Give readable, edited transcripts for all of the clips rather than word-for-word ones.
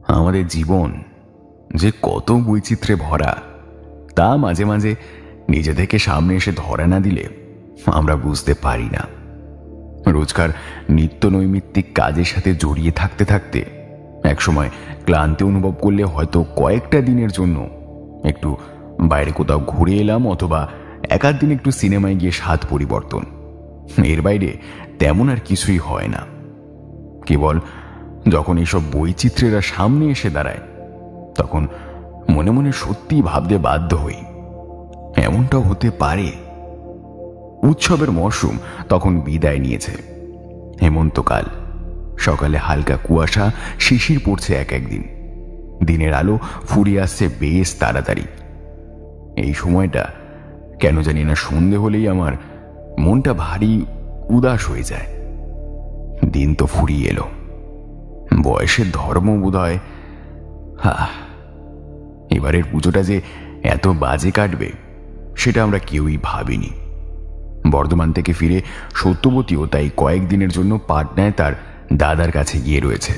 আমাদের জীবন যে কত বৈচিত্র্যে ভরা তা মাঝে মাঝে নিজে থেকে সামনে এসে ধরা না দিলে আমরা বুঝতে পারি না। রোজকার নিত্য নৈমিত্তিক কাজের সাথে জড়িয়ে থাকতে থাকতে একসময় ক্লান্তি অনুভব করলে হয়তো কয়েকটা দিনের জন্য একটু বাইরে কোথাও ঘুরে এলাম, অথবা একাধ দিন একটু সিনেমায় গিয়ে স্বাদ পরিবর্তন। এর বাইরে তেমন আর কিছুই হয় না। কেবল যখন এইসব বৈচিত্র্যেরা সামনে এসে দাঁড়ায় তখন মনে মনে সত্যি ভাবতে বাধ্য হই, এমনটাও হতে পারে। উৎসবের মরশুম তখন বিদায় নিয়েছে। হেমন্তকাল, সকালে হালকা কুয়াশা, শিশির পড়ছে এক একদিন, দিনের আলো ফুরিয়ে আসছে বেশ তাড়াতাড়ি। এই সময়টা কেন জানি না সন্ধে হলেই আমার মনটা ভারী উদাস হয়ে যায়। দিন তো ফুরিয়ে এলো, বয়সের ধর্ম বোধহয়। এবারের পুজোটা যে এত বাজে কাটবে সেটা আমরা কেউই ভাবিনি। বর্ধমান থেকে ফিরে সত্যবতীও তাই কয়েকদিনের জন্য পাটনায় তার দাদার কাছে গিয়ে রয়েছে।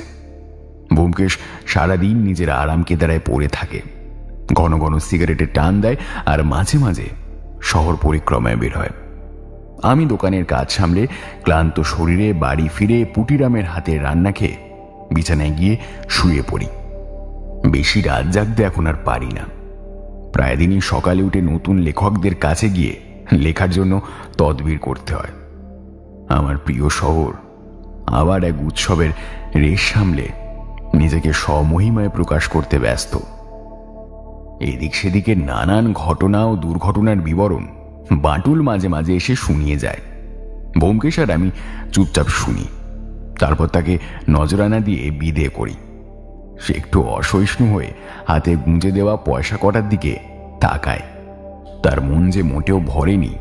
ব্যোমকেশ সারাদিন নিজের আরাম কেদারায় পড়ে থাকে, ঘন ঘন সিগারেটের টান দেয় আর মাঝে মাঝে শহর পরিক্রমায় বের হয়। আমি দোকানের কাজ সামলে ক্লান্ত শরীরে বাড়ি ফিরে পুটিরামের হাতের রান্না খেয়ে বিছানায় গিয়ে শুয়ে পড়ি। বেশি রাত জাগতে এখন আর পারি না। প্রায় দিনই সকালে উঠে নতুন লেখকদের কাছে গিয়ে লেখার জন্য তদবির করতে হয়। আমার প্রিয় শহর আবার এক উৎসবের রেশ সামলে নিজেকে স্বমহিমায় প্রকাশ করতে ব্যস্ত। এদিক সেদিকে নানান ঘটনা ও দুর্ঘটনার বিবরণ বাঁটুল মাঝে মাঝে এসে শুনিয়ে যায়। ব্যোমকেশ আর আমি চুপচাপ শুনি, তারপর তাকে নজরানা দিয়ে বিদে করি। সে একটু অসহিষ্ণু হয়ে হাতে গুঁজে দেওয়া পয়সা কটার দিকে তাকায়। তার মন যে মোটেও ভরেনি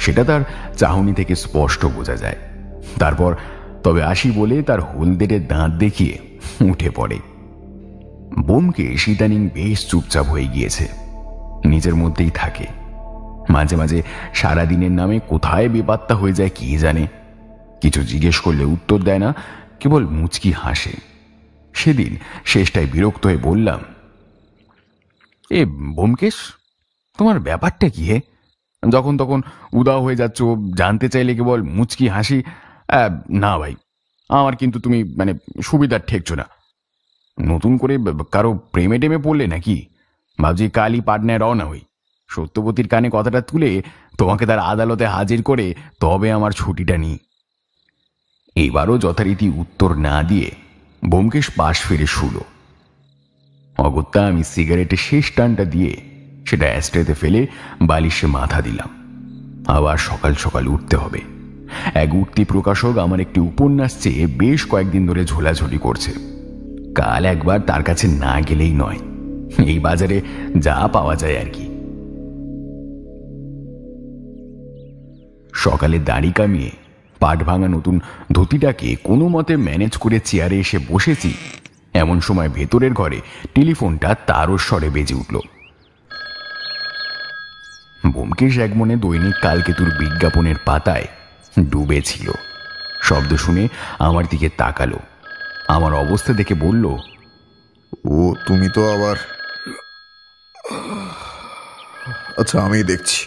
সেটা তার চাহনি থেকে স্পষ্ট বোঝা যায়। তারপর তবে আসি বলে তার হলদেটে দাঁত দেখিয়ে উঠে পড়ে। ব্যোমকেশ ইদানিং বেশ চুপচাপ হয়ে গিয়েছে, নিজের মধ্যেই থাকে। মাঝে মাঝে সারাদিনের নামে কোথায় বেপাত্তা হয়ে যায় কি জানে। কিছু জিজ্ঞেস করলে উত্তর দেয় না, কেবল মুচকি হাসে। সেদিন শেষটায় বিরক্ত হয়ে বললাম, এ ব্যোমকেশ, তোমার ব্যাপারটা কি হে? যখন তখন উদাও হয়ে যাচ্ছ, জানতে চাইলে কেবল মুচকি হাসি। না ভাই, আমার কিন্তু তুমি সুবিধার ঠেকছো না। নতুন করে কারো প্রেমে টেমে পড়লে নাকি? ভাবছি কালই পাটনায় রওনা হই। সত্যবতীর কানে কথাটা তুলে তোমাকে তার আদালতে হাজির করে তবে আমার ছুটিটা নিই। এবারও যথারীতি উত্তর না দিয়ে ব্যোমকেশ পাশ ফিরে শুল। অগত্যা আমি সিগারেটের শেষ টানটা দিয়ে সেটা অ্যাস্ট্রেতে ফেলে বালিশে মাথা দিলাম। আবার সকাল সকাল উঠতে হবে। এক উঠতি প্রকাশক আমার একটি উপন্যাস চেয়ে বেশ কয়েকদিন ধরে ঝোলাঝুলি করছে। কাল একবার তার কাছে না গেলেই নয়। এই বাজারে যা পাওয়া যায় আর কি। সকালে দাড়ি কামিয়ে পাট ভাঙা নতুন ধুতিটাকে কোনো মতে ম্যানেজ করে চেয়ারে এসে বসেছি, এমন সময় ভেতরের ঘরে টেলিফোনটা তারস্বরে বেজে উঠল। ব্যোমকেশ এক মনে দৈনিক কালকেতুর বিজ্ঞাপনের পাতায় ডুবেছিল। শব্দ শুনে আমার দিকে তাকালো। আমার অবস্থা দেখে বলল, ও তুমি তো আবার। আচ্ছা, আমি দেখছি।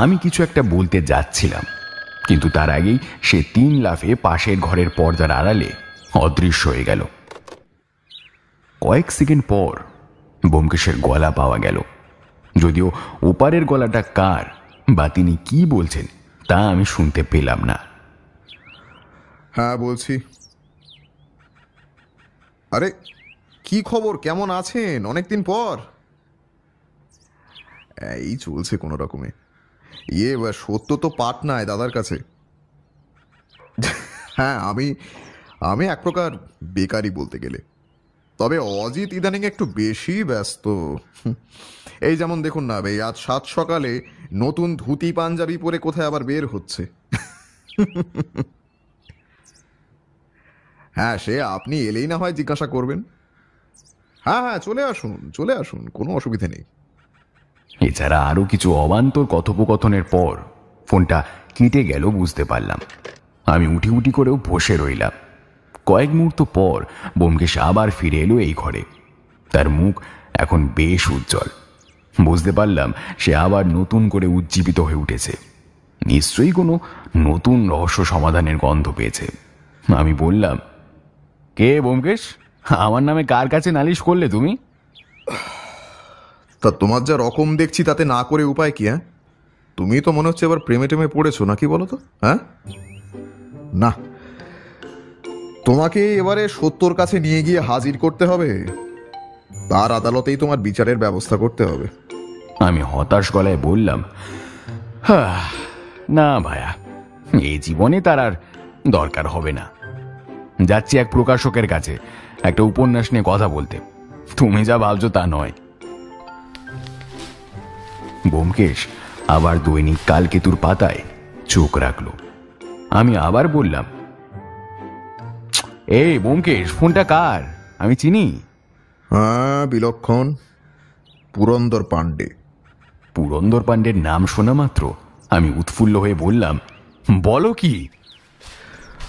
আমি কিছু একটা বলতে যাচ্ছিলাম, কিন্তু তার আগেই সে 3 লাফে পাশের ঘরের পর্দার আড়ালে অদৃশ্য হয়ে গেল। কয়েক সেকেন্ড পর ব্যোমকেশের গলা পাওয়া গেল, যদিও ওপারের গলাটা কার বা তিনি কি বলছেন তা আমি শুনতে পেলাম না। হ্যাঁ, বলছি। আরে কি খবর, কেমন আছেন? অনেকদিন পর। এই চলছে কোনো রকমে। সত্য তো পাটনায় দাদার কাছে। হ্যাঁ, আমি এক প্রকার বেকারই বলতে গেলে। তবে অজিত ইদানিং একটু বেশি ব্যস্ত। এই যেমন দেখুন না, ভাই, আজ 7 সকালে নতুন ধুতি পাঞ্জাবি পরে কোথায় আবার বের হচ্ছে। হ্যাঁ, সে আপনি এলেই না হয় জিজ্ঞাসা করবেন। হ্যাঁ, চলে আসুন, কোনো অসুবিধা নেই। এছাড়া আরো কিছু অবান্তর কথোপকথনের পর ফোনটা কেটে গেল বুঝতে পারলাম। আমি উঠি উঠি করেও বসে রইলাম। কয়েক মুহূর্ত পর ব্যোমকেশ আবার ফিরে এলো এই ঘরে। তার মুখ এখন বেশ উজ্জ্বল। বুঝতে পারলাম সে আবার নতুন করে উজ্জীবিত হয়ে উঠেছে। নিশ্চয়ই কোনো নতুন রহস্য সমাধানের গন্ধ পেয়েছে। আমি বললাম, কে ব্যোমকেশ, আমার নামে কার কাছে নালিশ করলে তুমি? তা তোমার যা রকম দেখছি তাতে না করে উপায় কি? হ্যাঁ, তুমি তো মনে হচ্ছে এবার প্রেমে টেমে পড়েছো নাকি, বলো তো? হ্যাঁ, না, তোমাকে এবারে সত্যর কাছে নিয়ে গিয়ে হাজির করতে হবে, তার আদালতেই তোমার বিচারের ব্যবস্থা করতে হবে। আমি হতাশ গলায় বললাম, না ভায়া, এই জীবনে তার আর দরকার হবে না। যাচ্ছি এক প্রকাশকের কাছে একটা উপন্যাস নিয়ে কথা বলতে। তুমি যা ভাবছো তা নয়। ব্যোমকেশ আবার দৈনিক কালকেতুর পাতায় চোখ রাখলো। আমি আবার বললাম, এই ব্যোমকেশ, ফোনটা কার? আমি চিনি। হ্যাঁ, বিলক্ষণ, পুরন্দর পাণ্ডে। পুরন্দর পাণ্ডের নাম শোনা মাত্র আমি উৎফুল্ল হয়ে বললাম, বলো কি?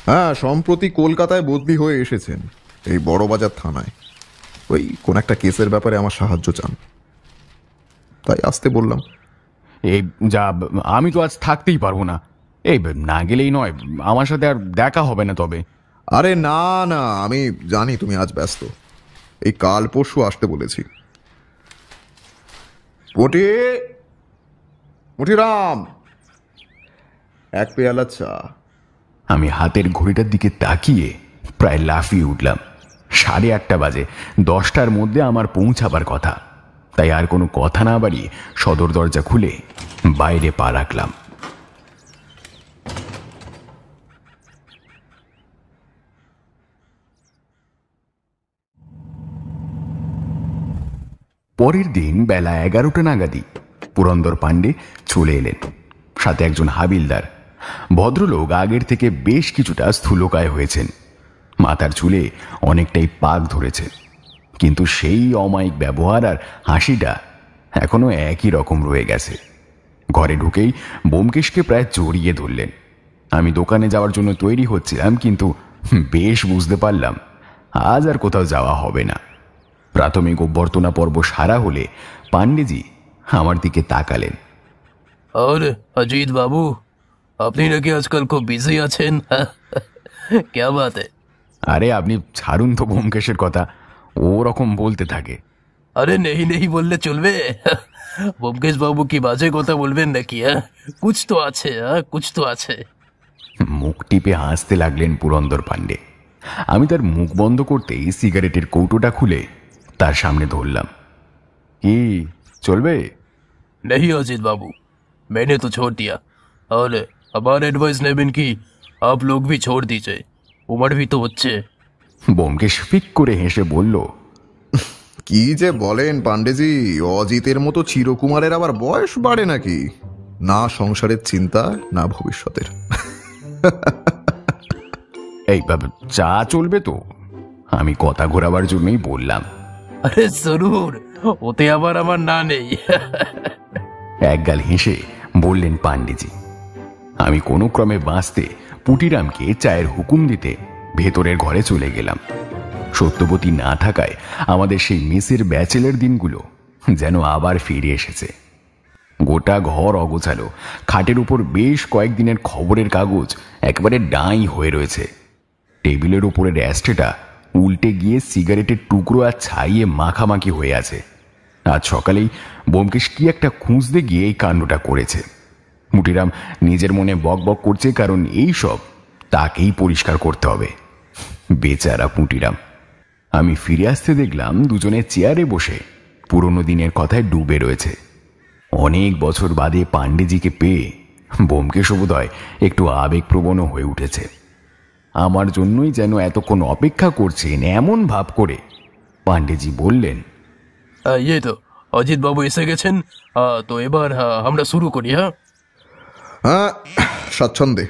হ্যাঁ, সম্প্রতি কলকাতায় বদলি হয়ে এসেছেন, এই বড়বাজার থানায়। ওই কোন একটা কেসের ব্যাপারে আমার সাহায্য চান, তাই আসতে বললাম। এই যা, আমি তো আজ থাকতেই পারবো না। এই না গেলেই নয়, আমার সাথে আর দেখা হবে না। তবে আরে না না, আমি জানি তুমি আজ ব্যস্ত, এই কাল পরশু আসতে বলেছি। মুঠিরাম, এক পেয়ালা চা। আমি হাতের ঘড়িটার দিকে তাকিয়ে প্রায় লাফিয়ে উঠলাম। 8:30 বাজে, 10টার মধ্যে আমার পৌঁছাবার কথা। তাই আর কোনো কথা না বাড়িয়ে সদর দরজা খুলে বাইরে পা রাখলাম। পরের দিন বেলা 11টা নাগাদই পুরন্দর পাণ্ডে চলে এলেন, সাথে একজন হাবিলদার। ভদ্রলোক আগের থেকে বেশ কিছুটা স্থূলকায় হয়েছেন। মাথার চুলে অনেকটাই পাক ধরেছে, কিন্তু সেই অমায়িক ব্যবহার আর হাসিটা এখনো একই রকম রয়ে গেছে। ঘরে ঢুকেই ব্যোমকেশকে প্রায় জড়িয়ে ধরলেন। আমি দোকানে যাওয়ার জন্য তৈরি হচ্ছিলাম, কিন্তু বেশ বুঝতে পারলাম আজ আর কোথাও যাওয়া হবে না। প্রাথমিক অভ্যর্থনা পর্ব সারা হলে পাণ্ডেজি আমার দিকে তাকালেন। और अजीत बाबू, আপনি নাকি আজকাল খুব বিজি আছেন? क्या बात है? আরে আপনি ছাড়ুন তো ব্যোমকেশের কথা, ও রকম বলতে থাকে। আরে নেই নেই বললে চলবে? ব্যোমকেশ বাবু কি বাজে কথা বলবেন নাকি? কুছ তো আছে, কুছ তো আছে। মুখ টিপে হাসতে লাগলেন পুরন্দর পাণ্ডে। আমি তার মুখ বন্ধ করতেই সিগারেটের কৌটোটা খুলে তার সামনে ধরলাম। কি চলবে? नहीं अजीत बाबू, मैंने तो छोड़ दिया, और हमारे एडवाइस नेবেন কি आप लोग भी छोड़ दीजिए, उम्र भी तो হচ্ছে। ব্যোমকেশ ফিক করে হেসে বলল, কি যে বলেন পাণ্ডেজি, অজিতের মতো চিরকুমারের আবার বয়স বাড়ে নাকি? না সংসারের চিন্তা, না ভবিষ্যতের। এই চা চলবে তো? আমি কথা ঘোরাবার জন্যই বললাম। আরে জরুর, ওতে আবার আমার না নেই। একগাল হেসে বললেন পাণ্ডেজি। আমি কোনো ক্রমে বাঁচতে পুটিরামকে চায়ের হুকুম দিতে ভেতরের ঘরে চলে গেলাম। সত্যবতী না থাকায় আমাদের সেই মেসের ব্যাচেলার দিনগুলো যেন আবার ফিরে এসেছে। গোটা ঘর অগোছালো, খাটের উপর বেশ কয়েকদিনের খবরের কাগজ একেবারে ডাঁই হয়ে রয়েছে। টেবিলের উপরের অ্যাস্ট্রেটা উল্টে গিয়ে সিগারেটের টুকরো আর ছাইয়ে মাখামাখি হয়ে আছে। আজ সকালেই ব্যোমকেশ কি একটা খুঁজতে গিয়ে এই কাণ্ডটা করেছে। মুটিরাম নিজের মনে বক বক করছে, কারণ এই সব তাকেই পরিষ্কার করতে হবে। বেচারা পুটিরাম। আমি ফিরে আসতে দেখলাম দুজনে চেয়ারে বসে পুরনো দিনের কথায় ডুবে রয়েছে। অনেক বছর বাদে পাণ্ডেজিকে পেয়ে ব্যোমকেশ বোধহয় একটু আবেগপ্রবণ হয়ে উঠেছে। আমার জন্যই যেন এতক্ষণ অপেক্ষা করছেন এমন ভাব করে পাণ্ডেজি বললেন, ये तो অজিত বাবু এসে গেছেন, তো এবার আমরা শুরু করি। হ্যাঁ, স্বাচ্ছন্দ্যে।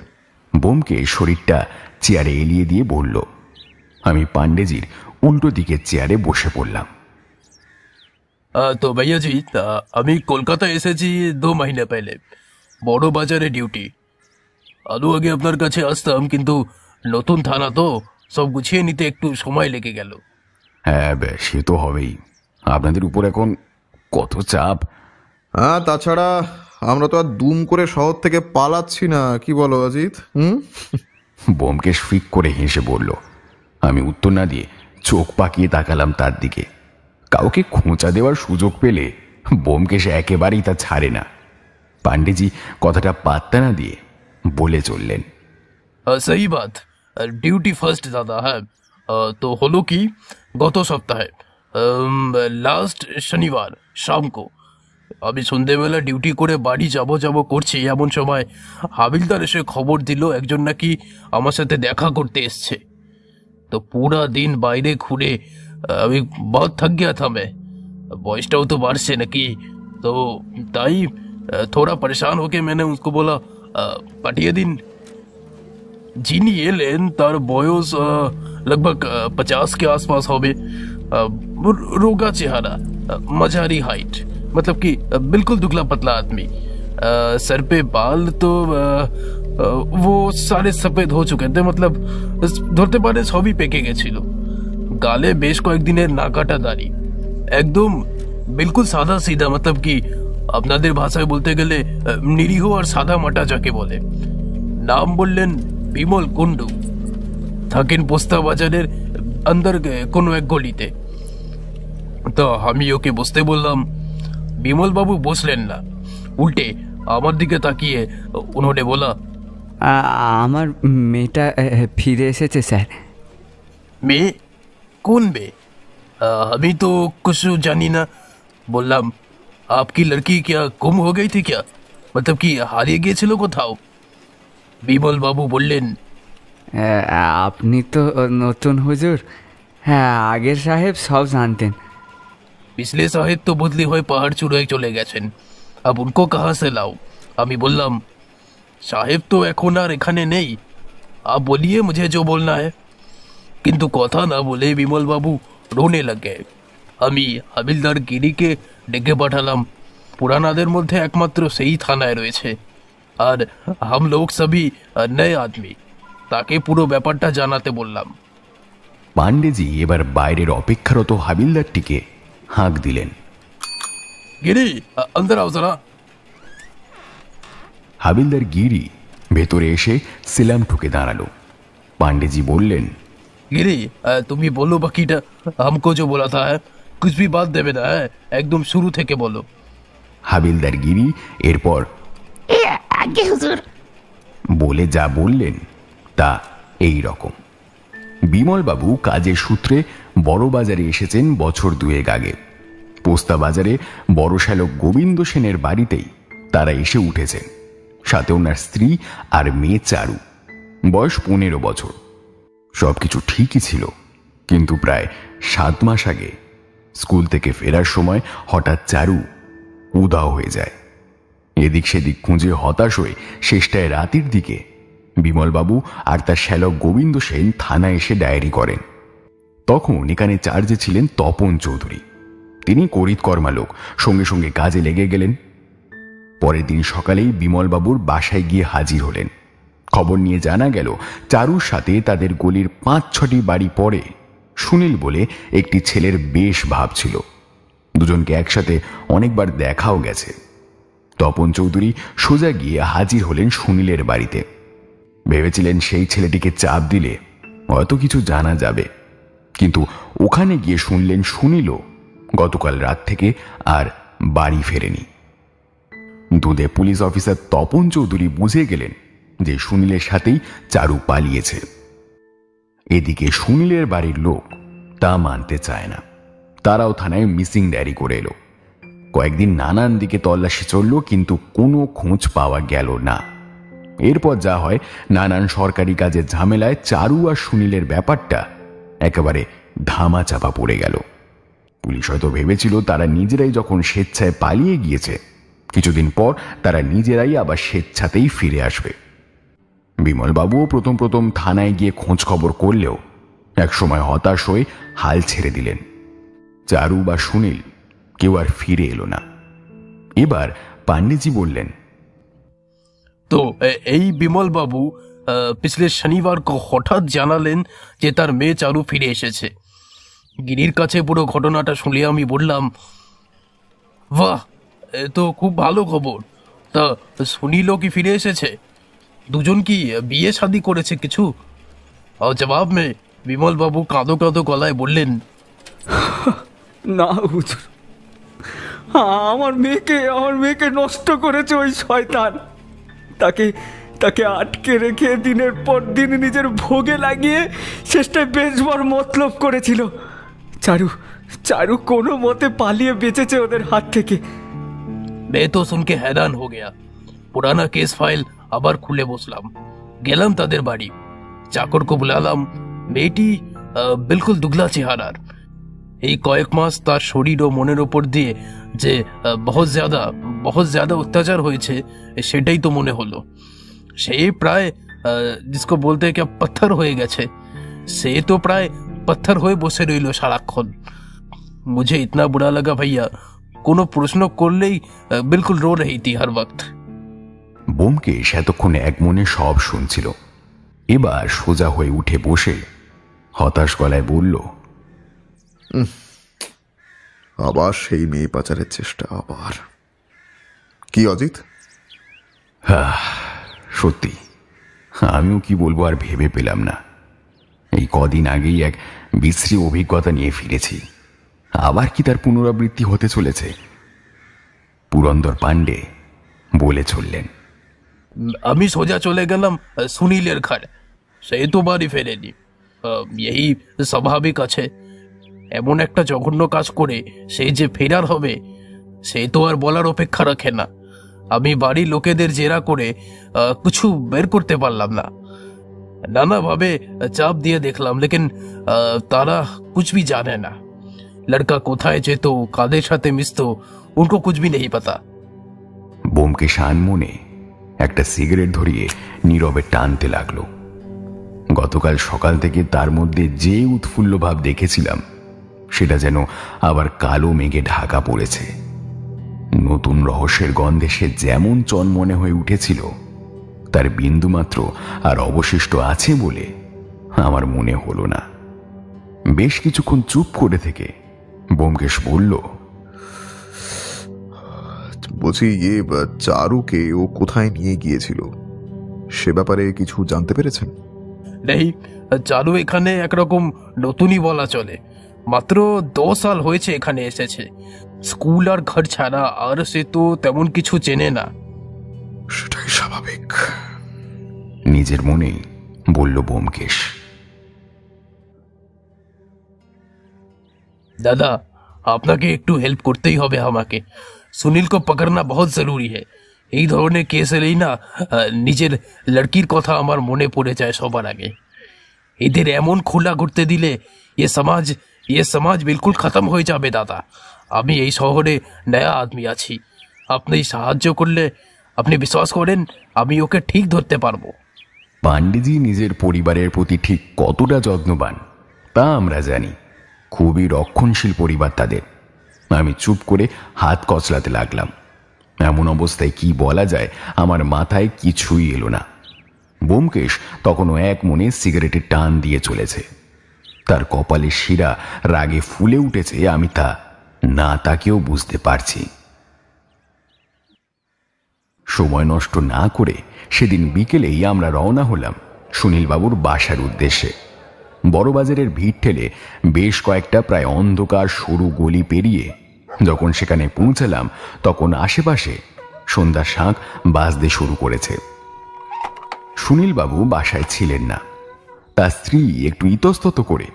ব্যোমকেশ শরীরটা চেয়ারে এলিয়ে দিয়ে বলল। আমি পাণ্ডেজির উল্টো দিকের চেয়ারে বসে পড়লাম। তো भैया जी, আমি কলকাতা এসেছি 2 মহিনা পহলে, বড় বাজারে ডিউটি। আরো আগে আপনার কাছে আসতাম, কিন্তু নতুন থানা তো সব গুছিয়ে নিতে একটু সময় লেগে গেল। হ্যাঁ সে তো হবেই, আপনাদের উপর এখন কত চাপ। হ্যাঁ, তাছাড়া আমরা তো আর দুম করে শহর থেকে পালাচ্ছি না, কি বলো অজিত? বোমকেশ ফিক করে হেসে বলল। আমি উত্তর না দিয়ে চোখ পাকিয়ে তাকালাম তার দিকে। কাউকে খোঁচা দেওয়ার সুযোগ পেলে বোমকেশ একেবারেই তা ছাড়ে না। পান্ডেজি কথাটা পাত্তা না দিয়ে বলে চললেন। सही बात, ड्यूटी फर्स्ट दादा है। तो হলো কি, গত সপ্তাহে লাস্ট শনিবার শাম কো আমি সন্ধেবেলা ডিউটি করে বাড়ি যাব করছি, এমন সময় হাবিলদার এসে খবর দিল একজন নাকি আমার সাথে দেখা করতে এসছে। তো পুরা দিন বাইরে ঘুরে আমি बहुत थक गया था मैं, বয়সটাও তো বাড়ছে নাকি, তো তাই थोड़ा परेशान होके मैंने उसको बोला পাঠিয়ে দিন। যিনি এলেন তার বয়স लगभग 50 के आसपास হবে, रोगा चेहरा, मझारी हाइट, मतलब कि बिल्कुल दुबला पतला आदमी। सर पे बाल तो वो सारे सफेद हो चुके थे, मतलब ধরতে পারে সবই পেকে গেছিল। গালে বেশ কয়েকদিনের না কাটা দাড়ি, একদম বিলকুল সাদা সিধা, मतलब कि আপনাদের ভাষায় বলতে গেলে নিরীহ আর সাদা মাটা যাকে বলে। নাম বললেন বিমল কুন্ডু, থাকেন পোস্তা বাজারের अंदर কোনো এক গলিতে। তো আমি ওকে বসতে বললাম, বিমল বাবু বসলেন না, উল্টে আমার দিকে তাকিয়ে উन्होंने बोला, আমার মেয়েটা ফিরে এসেছে স্যার। মেয়ে? কোন মেয়ে? আমি তো कुछ জানি না। বললাম, आपकी लड़की क्या गुम हो गई थी क्या, मतलब कि হারিয়ে গিয়েছিল কোথাও? বিমল বাবু বললেন, আপনি তো নতুন হুজুর, হ্যাঁ আগের সাহেব সব জানতেন। পিছলে সাহেব তো বদলি হয়ে পাহাড় চূড়ায় চলে গেছেন, अब उनको कहाँ से लाओ? আমি বললাম, সাহেব তো এখন আর এখানে নেই, आप बोलिए मुझे जो बोलना है। কিন্তু কথা না বলে বিমল বাবু রোনে লাগে। আমি হাবিলদার গিরিকে ডেকে পাঠালাম, পুরানাদের মধ্যে একমাত্র সেই থানায় রয়েছে, আর हम लोग सभी नए आदमी, তাকে পুরো ব্যাপারটা জানাতে বললাম। পান্ডেজি এবার বাইরের অপেক্ষারত হাবিলদারটিকে হাঁক দিলেন। গিরি, अंदर आओ जरा। হাবিলদার গিরি ভেতরে এসে সিলাম ঠুকে দাঁড়ালো। পান্ডেজি বললেন, गिरी, তুমি বলো বাকিটা, हमको जो बोला था है, कुछ भी बात देवे ना है, একদম শুরু থেকে বলো। হাবিলদার গিরি এরপর বলে যা বললেন তা এই রকম। বিমলবাবু কাজের সূত্রে বড় বাজারে এসেছেন বছর দুয়েক আগে। পোস্তা বাজারে বড় শ্যালক গোবিন্দ সেনের বাড়িতেই তারা এসে উঠেছেন, সাথে ওনার স্ত্রী আর মেয়ে চারু, বয়স 15 বছর। সবকিছু ঠিকই ছিল, কিন্তু প্রায় 7 মাস আগে স্কুল থেকে ফেরার সময় হঠাৎ চারু উধাও হয়ে যায়। এদিক সেদিক খুঁজে হতাশ হয়ে শেষটায় রাতের দিকে বিমলবাবু আর তার শ্যালক গোবিন্দ সেন থানায় এসে ডায়েরি করেন। তখন এখানে চার্জে ছিলেন তপন চৌধুরী। তিনি করিতকর্মা লোক, সঙ্গে সঙ্গে কাজে লেগে গেলেন। পরের দিন সকালেই বিমলবাবুর বাসায় গিয়ে হাজির হলেন। খবর নিয়ে জানা গেল চারুর সাথে তাদের গলির 5-6টি বাড়ি পরে সুনীল বলে একটি ছেলের বেশ ভাব ছিল। দুজনকে একসাথে অনেকবার দেখাও গেছে। তপন চৌধুরী সোজা গিয়ে হাজির হলেন সুনীলের বাড়িতে। ভেবেছিলেন সেই ছেলেটিকে চাপ দিলে হয়তো কিছু জানা যাবে, কিন্তু ওখানে গিয়ে শুনলেন সুনীলও গতকাল রাত থেকে আর বাড়ি ফেরেনি। দুধে পুলিশ অফিসার তপন চৌধুরী বুঝে গেলেন যে সুনীলের সাথেই চারু পালিয়েছে। এদিকে সুনীলের বাড়ির লোক তা মানতে চায় না। তারাও থানায় মিসিং ডায়েরি করে এলো। কয়েকদিন নানান দিকে তল্লাশি চলল, কিন্তু কোনো খোঁজ পাওয়া গেল না। এরপর যা হয়, নানান সরকারি কাজের ঝামেলায় চারু আর সুনীলের ব্যাপারটা একেবারে ধামাচাপা পড়ে গেল। পুলিশ হয়তো ভেবেছিল তারা নিজেরাই যখন স্বেচ্ছায় পালিয়ে গিয়েছে, কিছুদিন পর তারা নিজেরাই আবার স্বেচ্ছাতেই ফিরে আসবে। বিমলবাবুও প্রথম প্রথম থানায় গিয়ে খোঁজ খবর করলেও একসময় হতাশ হয়ে হাল ছেড়ে দিলেন। চারু বা সুনীল কেউ আর ফিরে এলো না। এবার পান্ডেজি বললেন, তো এই বিমল বাবু পিছলে শনিবার হঠাৎ জানালেন যে তার মেয়ে চারু ফিরে এসেছে। গিরির কাছে পুরো ঘটনাটা শুনে আমি বললাম, বাহ, এ তো খুব ভালো খবর। তা সুনীলও কি ফিরে এসেছে? দুজন কি বিয়ে শাদী করেছে কিছু? আর জবাব মে বিমল বাবু কাঁদো কাঁদো গলায় বললেন, না হুজুর, আমার মেয়েকে নষ্ট করেছে ওই শয়তান। তাকে তাকে আটকে রেখে দিনের পর দিন নিজের ভোগে লাগিয়ে শেষটায় বেচবার মতলব করেছিল। চারু কোনো মতে পালিয়ে বেঁচেছে ওদের হাত থেকে। मैं तो सुन के हैरान हो गया। पुराना केस फाइल আবার খুলে বসলাম। গেলাম তাদের বাড়ি, চাকরকে বুলালাম। মেয়েটি বিলকুল দুগলা চেহারার। এই কয়েক মাস তার শরীর ও মনের ওপর দিয়ে যে বহুত জ্যাদা অত্যাচার হয়েছে সেটাই তো মনে হলো। সে প্রায় जिसको বলতে কি পাথর হয়ে গেছে, সে তো প্রায় পাথর হয়ে বসে রইল সারাক্ষণ। मुझे इतना बुरा लगा भैया, কোনো প্রশ্ন করলেই বিলকুল রো রही थी हर वक्त। ব্যোমকেশ এতক্ষণ এক মনে সব শুনছিল। এবার সোজা হয়ে উঠে বসে হতাশ গলায় বলল, আবার সেই মেয়ে পাচারের চেষ্টা আবার। কি অজিত? সত্যি আমিও কি বলবো আর ভেবে পেলাম না। এই কদিন আগেই এক বিশ্রী অভিজ্ঞতা নিয়ে ফিরেছি। আবার কি তার পুনরাবৃত্তি হতে চলেছে? পুরন্দর পাণ্ডে বলে চললেন। আমি সোজা চলে গেলাম সুনীলের ঘর। সে তো বাড়ি ফেরেনি, এই স্বাভাবিক আছে। এমন একটা জঘন্য কাজ করে সে যে ফেরার হবে সে তো আর বলার অপেক্ষা রাখে না। আমি বাড়ির লোকেদের জেরা করে কিছু বের করতে পারলাম না। নানাভাবে চাপ দিয়ে দেখলাম, লেকিন তারা कुछ भी জানে না। লড়কা কোথায় যেত, কাদের সাথে মিশত, উनको कुछ भी नहीं पता। ব্যোমকেশ আনমনে একটা সিগারেট ধরিয়ে নীরবে টানতে লাগলো। গতকাল সকাল থেকে তার মধ্যে যে উৎফুল্ল ভাব দেখেছিলাম সেটা যেন আবার কালো মেঘে ঢাকা পড়েছে। নতুন রহস্যের গন্ধে সে যেমন চনমনে হয়ে উঠেছিল তার বিন্দুমাত্র আর অবশিষ্ট আছে বলে আমার মনে হলো না। বেশ কিছুক্ষণ চুপ করে থেকে ব্যোমকেশ বলল, বলছি চারুকে ও কোথায় নিয়ে গিয়েছিল সে ব্যাপারে কিছু জানতে পেরেছেন? নেই, চারু এখানে একরকম নতুনই বলা চলে। মাত্র 2 সাল হয়েছে এখানে এসেছে। স্কুল আর ঘর ছাড়া আর সে তো তেমন কিছু চেনে না। সেটাই স্বাভাবিক, নিজের মনেই বলল ব্যোমকেশ। দাদা, আপনাকে একটু হেল্প করতেই হবে আমাকে। সুনীল কো পকড়না বহুত জরুরি है। এই ধরনের কেস এলেই না নিজের লড়কির কথা আমার মনে পড়ে যায় সবার আগে। এদের এমন খোলা করতে দিলে ये समाज बिल्कुल खत्म হয়ে যাবে দাদা। আমি এই শহরে নয়া আদমি আছি, আপনি সাহায্য করলে আপনি বিশ্বাস করেন আমি ওকে ঠিক ধরতে পারবো। পাণ্ডেজি নিজের পরিবারের প্রতি ঠিক কতটা যত্নবান তা আমরা জানি। খুবই রক্ষণশীল পরিবার তাদের। আমি চুপ করে হাত কচলাতে লাগলাম। এমন অবস্থায় কি বলা যায় আমার মাথায় কিছুই এলো না। ব্যোমকেশ তখনও এক মনে সিগারেটের টান দিয়ে চলেছে। তার কপালের শিরা রাগে ফুলে উঠেছে, আমি তা না তাকেও বুঝতে পারছি। সময় নষ্ট না করে সেদিন বিকেলেই আমরা রওনা হলাম সুনীলবাবুর বাসার উদ্দেশ্যে। বড়বাজারের ভিড় ঠেলে বেশ কয়েকটা প্রায় অন্ধকার সরু গলি পেরিয়ে যখন সেখানে পৌঁছালাম তখন আশেপাশে সন্ধ্যার শাঁখ বাজতে শুরু করেছে। সুনীলবাবু বাসায় ছিলেন না। তার স্ত্রী একটু ইতস্তত করে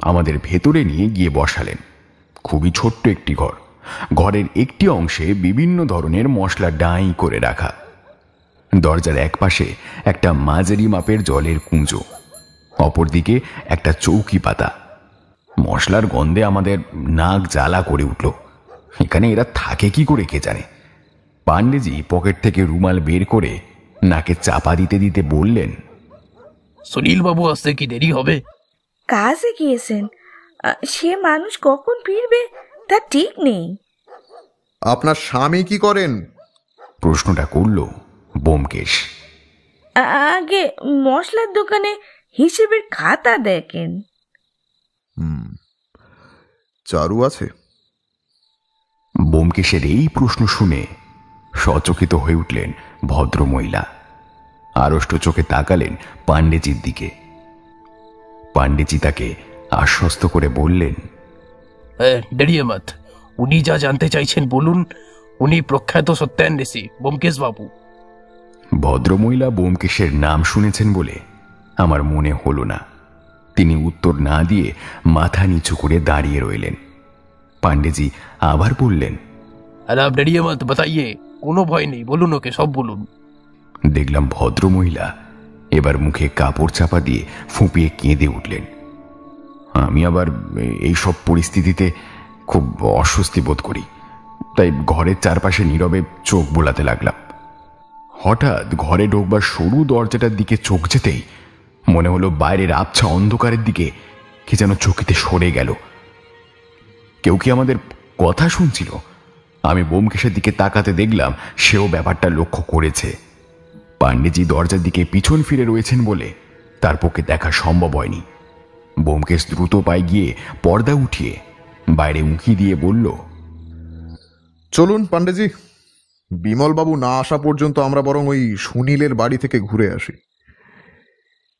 আমাদের ভেতরে নিয়ে গিয়ে বসালেন। খুবই ছোট্ট একটি ঘর। ঘরের একটি অংশে বিভিন্ন ধরনের মশলা ডাঁই করে রাখা। দরজার একপাশে একটা মাঝারি মাপের জলের কুঁজো, অপরদিকে একটা চৌকি পাতা। মশলার গন্ধে আমাদের নাক জ্বালা করে উঠল। এখানে এরা থাকে কি করে কে জানে। পাণ্ডেজি পকেট থেকে রুমাল বের করে নাকে চাপা দিতে দিতে বললেন, সুনীল বাবু আসতে কি দেরি হবে? কাজে গিয়েছেন, সে মানুষ কখন ফিরবে তা ঠিক নেই। আপনার স্বামী কি করেন? প্রশ্নটা করল ব্যোমকেশ। আগে মশলার দোকানে হিসেবের খাতা দেখেন। চারু আছে? ব্যোমকেশের এই প্রশ্ন শুনে সচকিত হয়ে উঠলেন ভদ্রমহিলা। আড়ষ্ট চোখে তাকালেন পাণ্ডেজির দিকে। পাণ্ডেজি তাকে আশ্বস্ত করে বললেন, ডরিয়ে মত, উনি যা জানতে চাইছেন বলুন। উনি প্রখ্যাত সত্যান্বেষী ব্যোমকেশ বাবু। ভদ্রমহিলা ব্যোমকেশের নাম শুনেছেন বলে আমার মনে হলো না। তিনি উত্তর না দিয়ে মাথা নিচু করে দাঁড়িয়ে রইলেন। পাণ্ডেজি আবার বললেন, আরে আপ ডরিয়ে মত, বাতাইয়ে, কোনো ভয় নেই, বলুন, ওকে সব বলুন। দেখলাম ভদ্রমহিলা এবার মুখে কাপড় চাপা দিয়ে ফুঁপিয়ে কেঁদে উঠলেন। আমি আবার এইসব পরিস্থিতিতে খুব অস্বস্তি বোধ করি, তাই ঘরের চারপাশে নীরবে চোখ বোলাতে লাগলাম। হঠাৎ ঘরে ঢোকবার সরু দরজাটার দিকে চোখ যেতেই মনে হলো বাইরের আবছা অন্ধকারের দিকে কি যেন চকিতে সরে গেল। কেউ কি আমাদের কথা শুনছিল? আমি ব্যোমকেশের দিকে তাকাতে দেখলাম সেও ব্যাপারটা লক্ষ্য করেছে। পাণ্ডেজি দরজার দিকে পিছন ফিরে রয়েছেন বলে তার পক্ষে দেখা সম্ভব হয়নি। ব্যোমকেশ দ্রুত পায়ে গিয়ে পর্দা উঠিয়ে বাইরে উঁকি দিয়ে বলল, চলুন পাণ্ডেজি, বিমলবাবু না আসা পর্যন্ত আমরা বরং ওই সুনীলের বাড়ি থেকে ঘুরে আসি।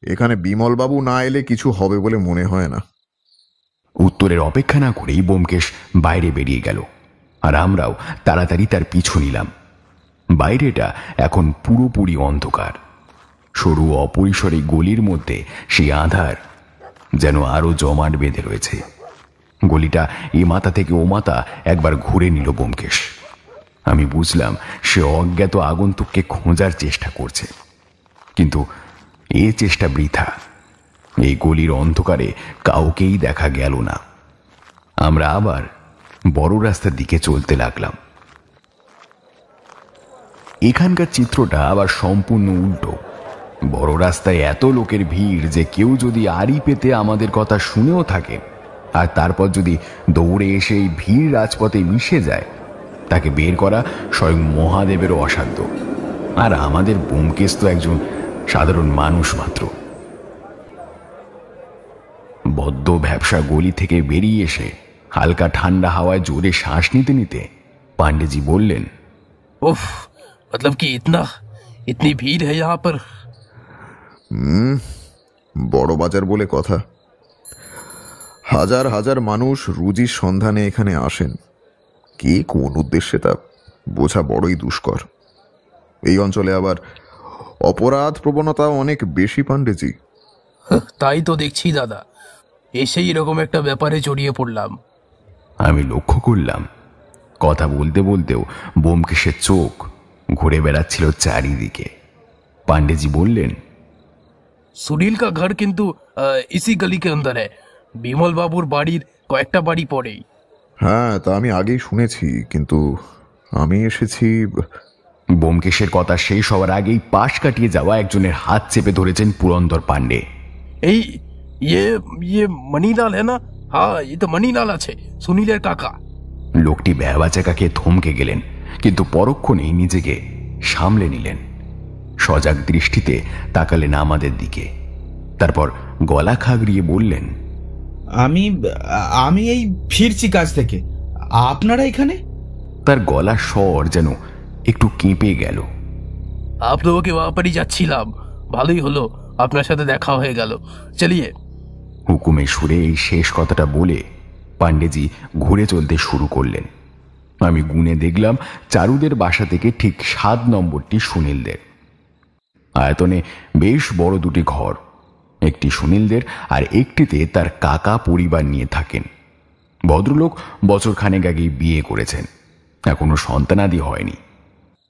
এখানে বিমলবাবু না এলে কিছু হবে বলে মনে হয় না। উত্তরের অপেক্ষা না করেই ব্যোমকেশ বাইরে বেরিয়ে গেল, আর আমরাও তাড়াতাড়ি তার পিছু নিলাম। বাইরেটা এখন পুরোপুরি অন্ধকার। সরু অপরিসর এই গলির মধ্যে সেই আঁধার যেন আরো জমাট বেঁধে রয়েছে। গলিটা এ মাথা থেকে ও মাথা একবার ঘুরে নিল ব্যোমকেশ। আমি বুঝলাম সে অজ্ঞাত আগন্তুককে খোঁজার চেষ্টা করছে, কিন্তু এ চেষ্টা বৃথা। এই গলির অন্ধকারে কাউকেই দেখা গেল না। আমরা আবার বড় রাস্তার দিকে চলতে লাগলাম। এখানকার চিত্রটা আবার সম্পূর্ণ উল্টো। বড় রাস্তায় এত লোকের ভিড় যে কেউ যদি আড়ি পেতে আমাদের কথা শুনেও থাকে আর তারপর যদি দৌড়ে এসে এই ভিড় রাজপথে মিশে যায়, তাকে বের করা স্বয়ং মহাদেবেরও অসাধ্য। আর আমাদের ব্যোমকেশ তো একজন সাধারণ মানুষ মাত্র। বদ্ধ ভ্যাবসা গলি থেকে বেরিয়ে এসে হালকা ঠান্ডা হাওয়ায় জোরে শ্বাস নিতে নিতে পাণ্ডেজি বললেন, उफ, मतलब कि इतनी भीड़ है यहाँ पर। বড় বাজার বলে কথা। হাজার হাজার মানুষ রুজির সন্ধানে এখানে আসেন। কে কোন উদ্দেশ্যে তা বোঝা বড়ই দুষ্কর। এই অঞ্চলে আবার অপরাধ প্রবণতা অনেক বেশি পাণ্ডেজি। তাই তো দেখছি দাদা, এসেই এরকম একটা ব্যাপারে জড়িয়ে পড়লাম। আমি লক্ষ্য করলাম কথা বলতে বলতেও ব্যোমকেশের চোখ ঘুরে বেড়াচ্ছিল চারিদিকে। পাণ্ডেজি বললেন, सुनील का घर किंतु इसी गली के अंदर है। বিমল বাবুর বাড়ির কয়েকটা বাড়ি পরেই। হ্যাঁ, তা আমি আগেই শুনেছি, কিন্তু আমি এসেছি। ব্যোমকেশের কথা শেষ হওয়ার আগেই পাশ কাটিয়ে যাওয়া একজনের হাত চেপে ধরেছেন পুরন্দর পাণ্ডে। এই ये মণিলাল है ना? हाँ, ये तो মণিলাল আছে, সুনীলের কাকা। লোকটি ভ্যাবাচাকাকে থমকে গেলেন, কিন্তু পরক্ষণেই নিজেকে সামলে নিলেন। সজাগ দৃষ্টিতে তাকালেন আমাদের দিকে, তারপর গলা খাগড়িয়ে বললেন, আমি এই ফিরছি কাজ থেকে, আপনারা এখানে? তার গলার স্বর যেন একটু কেঁপে গেল। आप लोगों के वहां पर ही যাচ্ছিলাম, ভালোই হলো আপনার সাথে দেখা হয়ে গেল। চলিয়ে। হুকুমে সুরে এই শেষ কথাটা বলে পাণ্ডেজি ঘুরে চলতে শুরু করলেন। আমি গুনে দেখলাম চারুদের বাসা থেকে ঠিক 7 নম্বরটি সুনীলদের। আয়তনে বেশ বড় দুটি ঘর, একটি সুনীলদের আর একটিতে তার কাকা পরিবার নিয়ে থাকেন। ভদ্রলোক বছর খানেক আগেই বিয়ে করেছেন, এখনো সন্তানাদি হয়নি।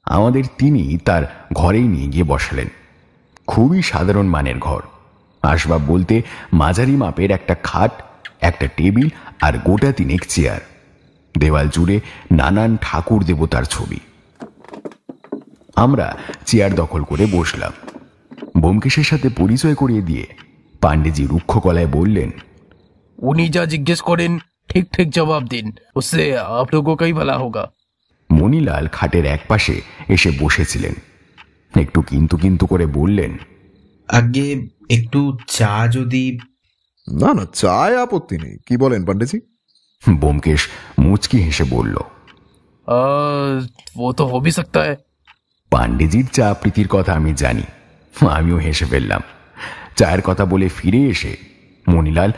আমাদের তিনি তার ঘরেই নিয়ে গিয়ে বসালেন। খুবই সাধারণ মানের ঘর। আসবাব বলতে মাঝারি মাপের একটা খাট, একটা টেবিল আর গোটা 3 চেয়ার। দেওয়াল জুড়ে নানান ঠাকুর দেবতার ছবি। আমরা চেয়ার দখল করে বসলাম। ব্যোমকেশের সাথে পরিচয় করিয়ে দিয়ে পাণ্ডেজি রুক্ষ গলায় বললেন, উনি যা জিজ্ঞেস করেন ঠিক ঠিক জবাব দিন, उससे आप लोगों का ही भला होगा। মণিলাল খাটের একপাশে এসে বসেছিলেন। একটু কিন্তু কিন্তু করে বললেন, আগে একটু চা যদি। না না, চায় আপত্তি নেই। কি বলেন পান্ডেজি? ব্যোমকেশ মুচকি হেসে বলল, वो तो हो भी सकता है। পাণ্ডেজির চা প্রীতির কথা আমি জানি। আমিও হেসে ফেললাম। চায়ের কথা বলে ফিরে এসে মণিলাল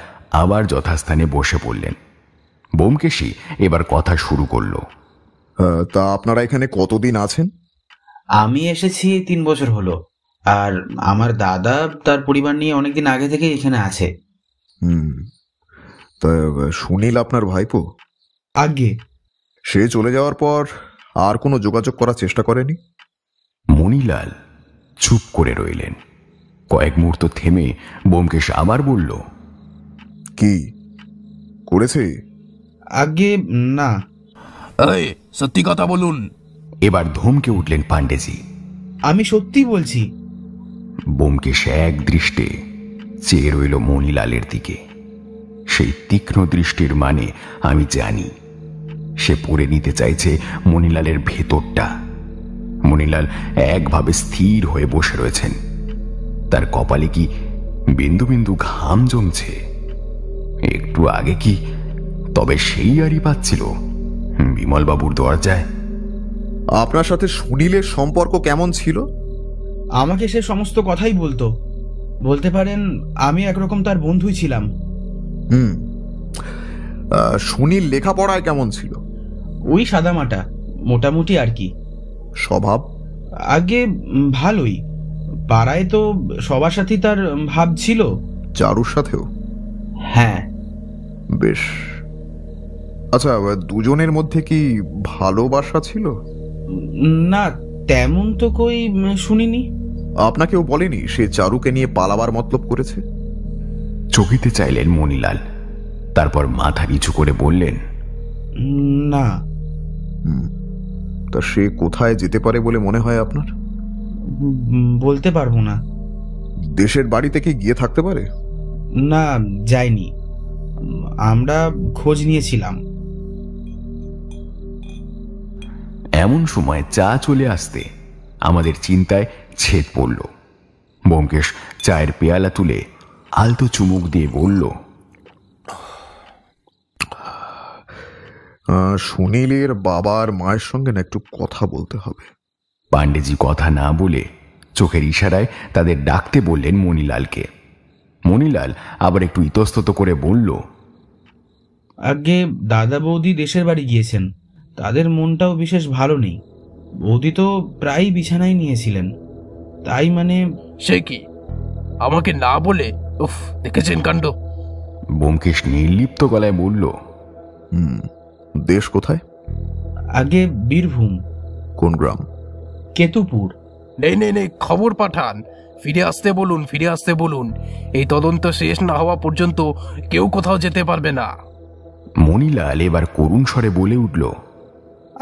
আবার যথাস্থানে বসে পড়লেন। ব্যোমকেশই এবার কথা শুরু করলো। তা আপনারা এখানে কতদিন আছেন? আমি এসেছি 3 বছর হলো, আর আমার দাদা তার পরিবার নিয়ে অনেকদিন আগে থেকে এখানে আছে। তা সুনীল আপনার ভাইপো? আগে সে চলে যাওয়ার পর আর কোনো যোগাযোগ করার চেষ্টা করেনি? মণিলাল চুপ করে রইলেন। কয়েক মুহূর্ত থেমে ব্যোমকেশ আবার বলল, কি করেছে? আগে না। এই সত্যি কথা বলুন। এবার ধমকে উঠলেন পাণ্ডেজি। আমি সত্যি বলছি। ব্যোমকেশ এক দৃষ্টে চেয়ে রইল মণিলালের দিকে। সেই তীক্ষ্ণ দৃষ্টির মানে আমি জানি। সে পড়ে নিতে চাইছে মণিলালের ভেতরটা। মণিলাল একভাবে স্থির হয়ে বসে রয়েছেন। তার কপালে কি বিন্দু বিন্দু ঘাম জমছে? একটু আগে কি তবে সেই আড়ি পাচ্ছিল বিমলবাবুর দরজায়? আপনার সাথে সুনীলের সম্পর্ক কেমন ছিল? আমাকে সে সমস্ত কথাই বলতো। বলতে পারেন আমি একরকম তার বন্ধুই ছিলাম। সুনীল লেখাপড়ায় কেমন ছিল? ওই সাদামাটা, মোটামুটি আর কি। স্বভাব? আগে ভালোই। পাড়ায় তো সবার সাথেই তার ভাব ছিল। চারুর সাথেও? হ্যাঁ। বেশ। আচ্ছা, দুজনের মধ্যে কি ভালোবাসা ছিল? না, তেমন তো কই শুনিনি। আপনাকেও বলেনি সে চারুকে নিয়ে পালাবার মতলব করেছে? চকিতে চাইলেন মণিলাল। তারপর মাথা নিচু করে বললেন, না। তা সে কোথায় যেতে পারে বলে মনে হয় আপনার? বলতে পারবো না। দেশের বাড়ি থেকে গিয়ে থাকতে পারে? না, যায়নি। আমরা খোঁজ নিয়েছিলাম। এমন সময় চা চলে আসতে আমাদের চিন্তায় ছেদ পড়ল। ব্যোমকেশ চায়ের পেয়ালা তুলে আলতো চুমুক দিয়ে বলল, সুনীলের বাবার মায়ের সঙ্গে না একটু কথা বলতে হবে। পাণ্ডেজি কথা না বলে চোখের ইশারায় তাদের ডাকতে বললেন মণিলালকে। মণিলাল আবার একটু ইতস্তত করে বলল, আগে দাদা বৌদি দেশের বাড়ি গিয়েছেন। তাদের মনটাও বিশেষ ভালো নেই। বৌদি তো প্রায় বিছানায় নিয়েছিলেন। তাই মানে। সে কি আমাকে না বলে? উফ, দেখেছেন কাণ্ড। ব্যোমকেশ নির্লিপ্ত গলায় বলল, দেশ কোথায়? আগে বীরভূম। কোন গ্রাম? কেতুপুর। নেই নেই নেই, খবর পাঠান। ফিরে আসতে বলুন, ফিরে আসতে বলুন। এই তদন্ত শেষ না হওয়া পর্যন্ত কেউ কোথাও যেতে পারবে না। মণিলাল এবার করুণ স্বরে বলে উঠল,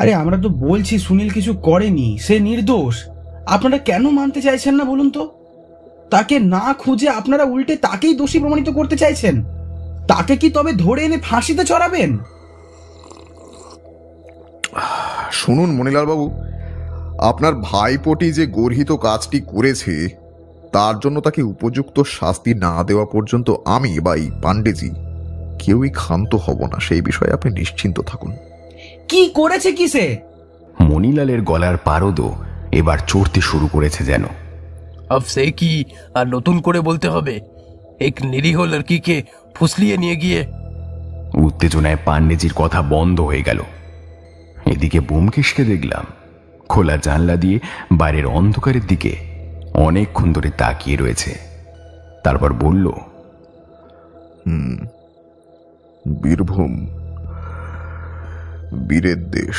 আরে আমরা তো বলছি সুনীল কিছু করেনি, সে নির্দোষ। আপনারা কেন মানতে চাইছেন না বলুন তো? তাকে না খুঁজে আপনারা উল্টে তাকেই দোষী প্রমাণিত করতে চাইছেন। তাকে কি তবে ধরে এনে ফাঁসিতে চড়াবেন? শুনুন মণিলাল বাবু, আপনার ভাইপোটি যে গর্হিত কাজটি করেছে তার জন্য তাকে উপযুক্ত শাস্তি না দেওয়া পর্যন্ত আমি বা এই পাণ্ডেজি কেউই ক্ষান্ত হব না। সেই বিষয়ে আপনি নিশ্চিন্ত থাকুন। কি করেছে কি সে? মণিলালের গলার পারদও এবার চড়তে শুরু করেছে যেন। अब সে কি আর নতুন করে বলতে হবে? এক নিরীহ লড়কিকে ফুসলিয়ে নিয়ে গিয়ে। উত্তেজনায় পাণ্ডেজির কথা বন্ধ হয়ে গেল। এদিকে ব্যোমকেশকে দেখলাম খোলা জানলা দিয়ে বাইরের অন্ধকারের দিকে অনেকক্ষণ ধরে তাকিয়ে রয়েছে। তারপর বলল, বীরভূম, বীরের দেশ।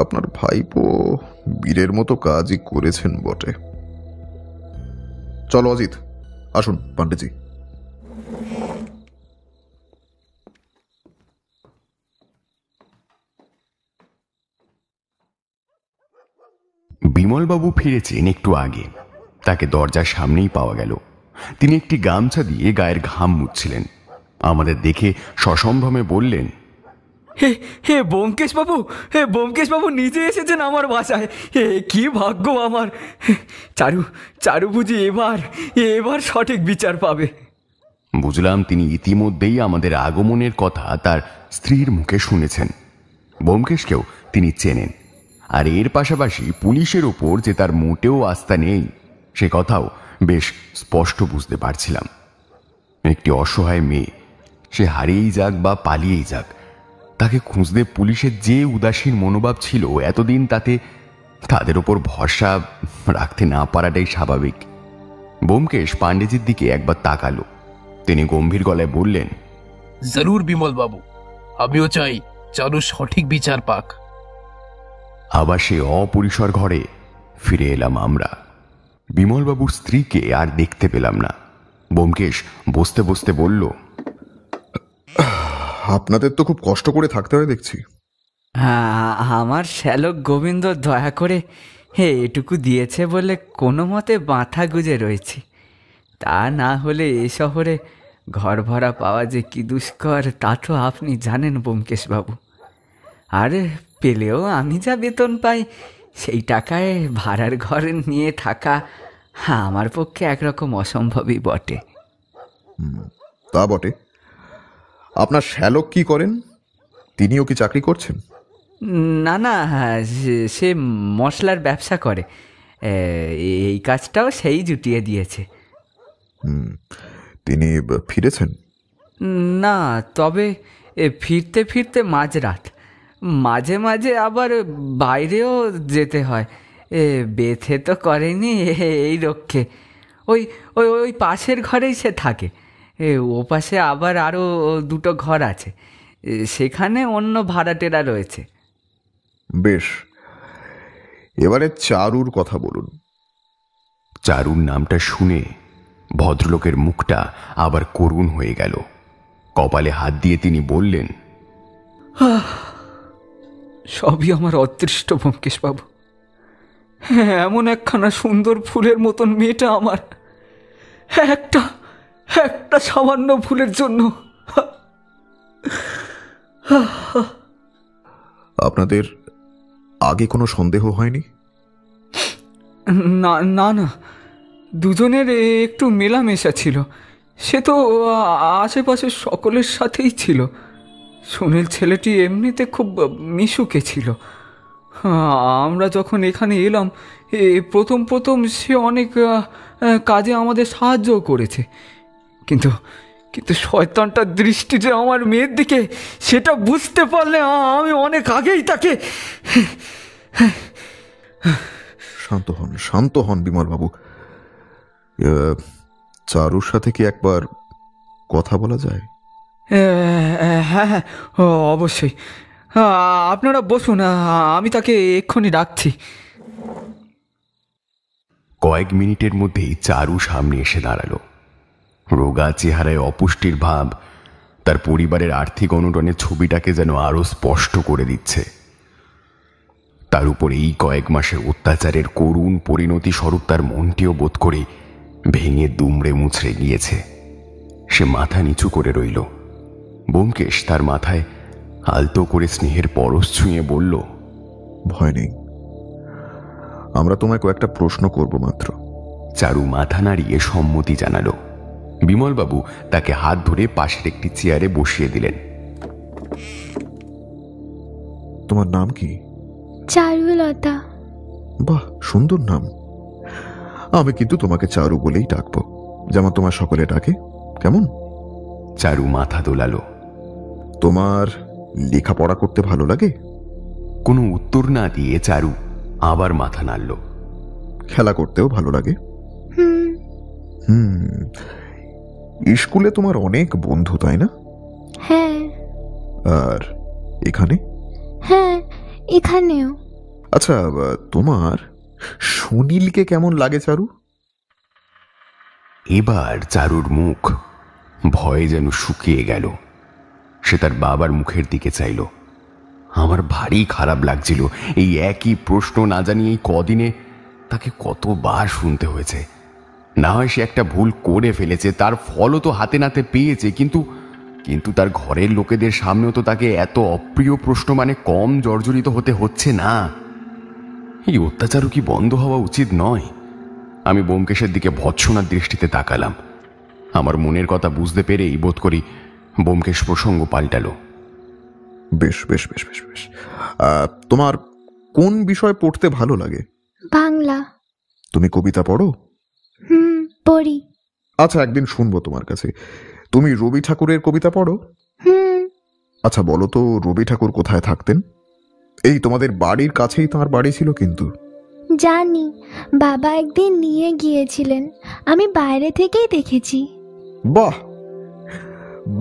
আপনার ভাইপো বীরের মতো কাজই করেছেন বটে। চলো অজিত, আসুন পাণ্ডেজি। বিমলবাবু ফিরেছেন একটু আগে। তাকে দরজার সামনেই পাওয়া গেল। তিনি একটি গামছা দিয়ে গায়ের ঘাম মুছছিলেন। আমাদের দেখে সসম্ভ্রমে বললেন, হে হে ব্যোমকেশ বাবু, হে ব্যোমকেশ বাবু নিজে এসেছেন আমার বাসায়। হে কি ভাগ্য আমার। চারু চারু বুঝি এবার সঠিক বিচার পাবে। বুঝলাম তিনি ইতিমধ্যেই আমাদের আগমনের কথা তার স্ত্রীর মুখে শুনেছেন। ব্যোমকেশকেও তিনি চেনেন, আর এর পাশাপাশি পুলিশের ওপর যে তার মোটেও আস্থা নেই সে কথাও বেশ স্পষ্ট বুঝতে পারছিলাম। একটি অসহায় মেয়ে, সে হারিয়েই যাক বা পালিয়েই যাক, তাকে খুঁজতে পুলিশের যে উদাসীন মনোভাব ছিল এতদিন, তাতে তাদের ওপর ভরসা রাখতে না পারাটাই স্বাভাবিক। ব্যোমকেশ পাণ্ডেজির দিকে একবার তাকালো। তিনি গম্ভীর গলায় বললেন, জরুর বিমল বাবু, আমিও চাই চারু সঠিক বিচার পাক। আবার সে অপরিসর ঘরে ফিরে এলাম আমরা। বিমলবাবুর স্ত্রীকে আর দেখতে পেলাম না। ব্যোমকেশ বসতে বসতে বলল, আপনাদের তো খুব কষ্ট করে থাকতে হয় দেখছি। আমার শ্যালক গোবিন্দ দয়া করে এটুকু দিয়েছে বলে কোনো মতে মাথা গুজে রয়েছি। তা না হলে এ শহরে ঘর ভাড়া পাওয়া যে কি দুষ্কর তা তো আপনি জানেন ব্যোমকেশ বাবু। আর পেলেও আমি যা বেতন পাই সেই টাকায় ভাড়ার ঘর নিয়ে থাকা আমার পক্ষে একরকম অসম্ভবই বটে। তা বটে। আপনার শ্যালক কি করেন? তিনিও কি চাকরি করছেন? না না, সে মশলার ব্যবসা করে। এই কাজটাও সেই জুটিয়ে দিয়েছে। তিনি ফিরেছেন? না, তবে ফিরতে ফিরতে মাঝরাত, মাঝে মাঝে আবার বাইরেও যেতে হয়। বেথে তো করেনি এই রক্ষে। ওই ওই ওই পাশের ঘরেই সে থাকে। ও পাশে আবার আরও দুটো ঘর আছে, সেখানে অন্য ভাড়াটেরা রয়েছে। বেশ, এবারে চারুর কথা বলুন। চারুর নামটা শুনে ভদ্রলোকের মুখটা আবার করুণ হয়ে গেল। কপালে হাত দিয়ে তিনি বললেন, সবই আমার অদৃষ্ট ব্যোমকেশ বাবু। এমন একখানা সুন্দর ফুলের মতন মেয়েটা আমার একটা সামান্য ভুলের জন্য। আপনাদের আগে কোনো সন্দেহ হয়নি? না না না, দুজনের একটু মেলামেশা ছিল। সে তো আশেপাশের সকলের সাথেই ছিল। সুনীল ছেলেটি এমনিতে খুব মিশুকে ছিল। আমরা যখন এখানে এলাম প্রথম সে অনেক কাজে আমাদের সাহায্যও করেছে, কিন্তু শয়তানটার দৃষ্টি যে আমার মেয়ের দিকে সেটা বুঝতে পারলে আমি অনেক আগেই তাকে। শান্ত হন বিমলবাবু। চারুর সাথে কি একবার কথা বলা যায়? হ্যাঁ, অবশ্যই। আপনারা বসুন, আমি তাকে এক্ষুনি ডাকছি। কয়েক মিনিটের মধ্যেই চারু সামনে এসে দাঁড়ালো। রোগা চেহারায় অপুষ্টির ভাব তার পরিবারের আর্থিক অনটনের ছবিটাকে যেন আরো স্পষ্ট করে দিচ্ছে। তার উপর এই কয়েক মাসের অত্যাচারের করুণ পরিণতি স্বরূপ তার মনটিও বোধ করে ভেঙে দুমড়ে মুচড়ে গিয়েছে। সে মাথা নিচু করে রইল। ব্যোমকেশ তার মাথায় আলতো করে স্নেহের পরশ ছুঁয়ে বলল, ভয় নেই, আমরা তোমায় কয়েকটা প্রশ্ন করব মাত্র। চারু মাথা নাড়িয়ে সম্মতি জানালো। বিমলবাবু তাকে হাত ধরে পাশের একটি চেয়ারে বসিয়ে দিলেন। তোমার নাম কি? চারুলতা। বাহ, সুন্দর নাম। আমি কিন্তু তোমাকে চারু বলেই ডাকবো, যেমন তোমার সকলে ডাকে, কেমন? চারু মাথা দোলালো। তোমার লেখাপড়া করতে ভালো লাগে? কোনো উত্তর না দিয়ে চারু আবার মাথা নাড়ল। খেলা করতেও ভালো লাগে? স্কুলে তোমার অনেক বন্ধু, তাই না? হ্যাঁ। আর এখানে? হ্যাঁ, এখানেও। আচ্ছা, তোমার সুনীলকে কেমন লাগে চারু? এবার চারুর মুখ ভয়ে যেন শুকিয়ে গেল। সে তার বাবার মুখের দিকে চাইল। আমার ভারী খারাপ লাগছিল। এই একই প্রশ্ন না জানি এই কদিনে তাকে কতবার শুনতে হয়েছে। না হয় সে একটা ভুল করে ফেলেছে, তার ফলও তো হাতে নাতে পেয়েছে, কিন্তু কিন্তু তার ঘরের লোকেদের সামনেও তো তাকে এত অপ্রিয় প্রশ্ন মানে কম জর্জরিত হতে হচ্ছে না। এই অত্যাচারও কি বন্ধ হওয়া উচিত নয়? আমি ব্যোমকেশের দিকে ভৎসনার দৃষ্টিতে তাকালাম। আমার মনের কথা বুঝতে পেরেই বোধ করি ব্যোমকেশ প্রসঙ্গ পাল্টালো। বেশ বেশ বেশ বেশ বেশ তোমার কোন বিষয় পড়তে ভালো লাগে? বাংলা। তুমি কবিতা পড়ো? পড়ি। আচ্ছা, একদিন শুনবো তোমার কাছে। তুমি রবি ঠাকুরের কবিতা পড়ো? আচ্ছা বলো তো, রবি ঠাকুর কোথায় থাকতেন? এই তোমাদের বাড়ির কাছেই তাঁর বাড়ি ছিল কিন্তু। জানি, বাবা একদিন নিয়ে গিয়েছিলেন, আমি বাইরে থেকেই দেখেছি। বাহ,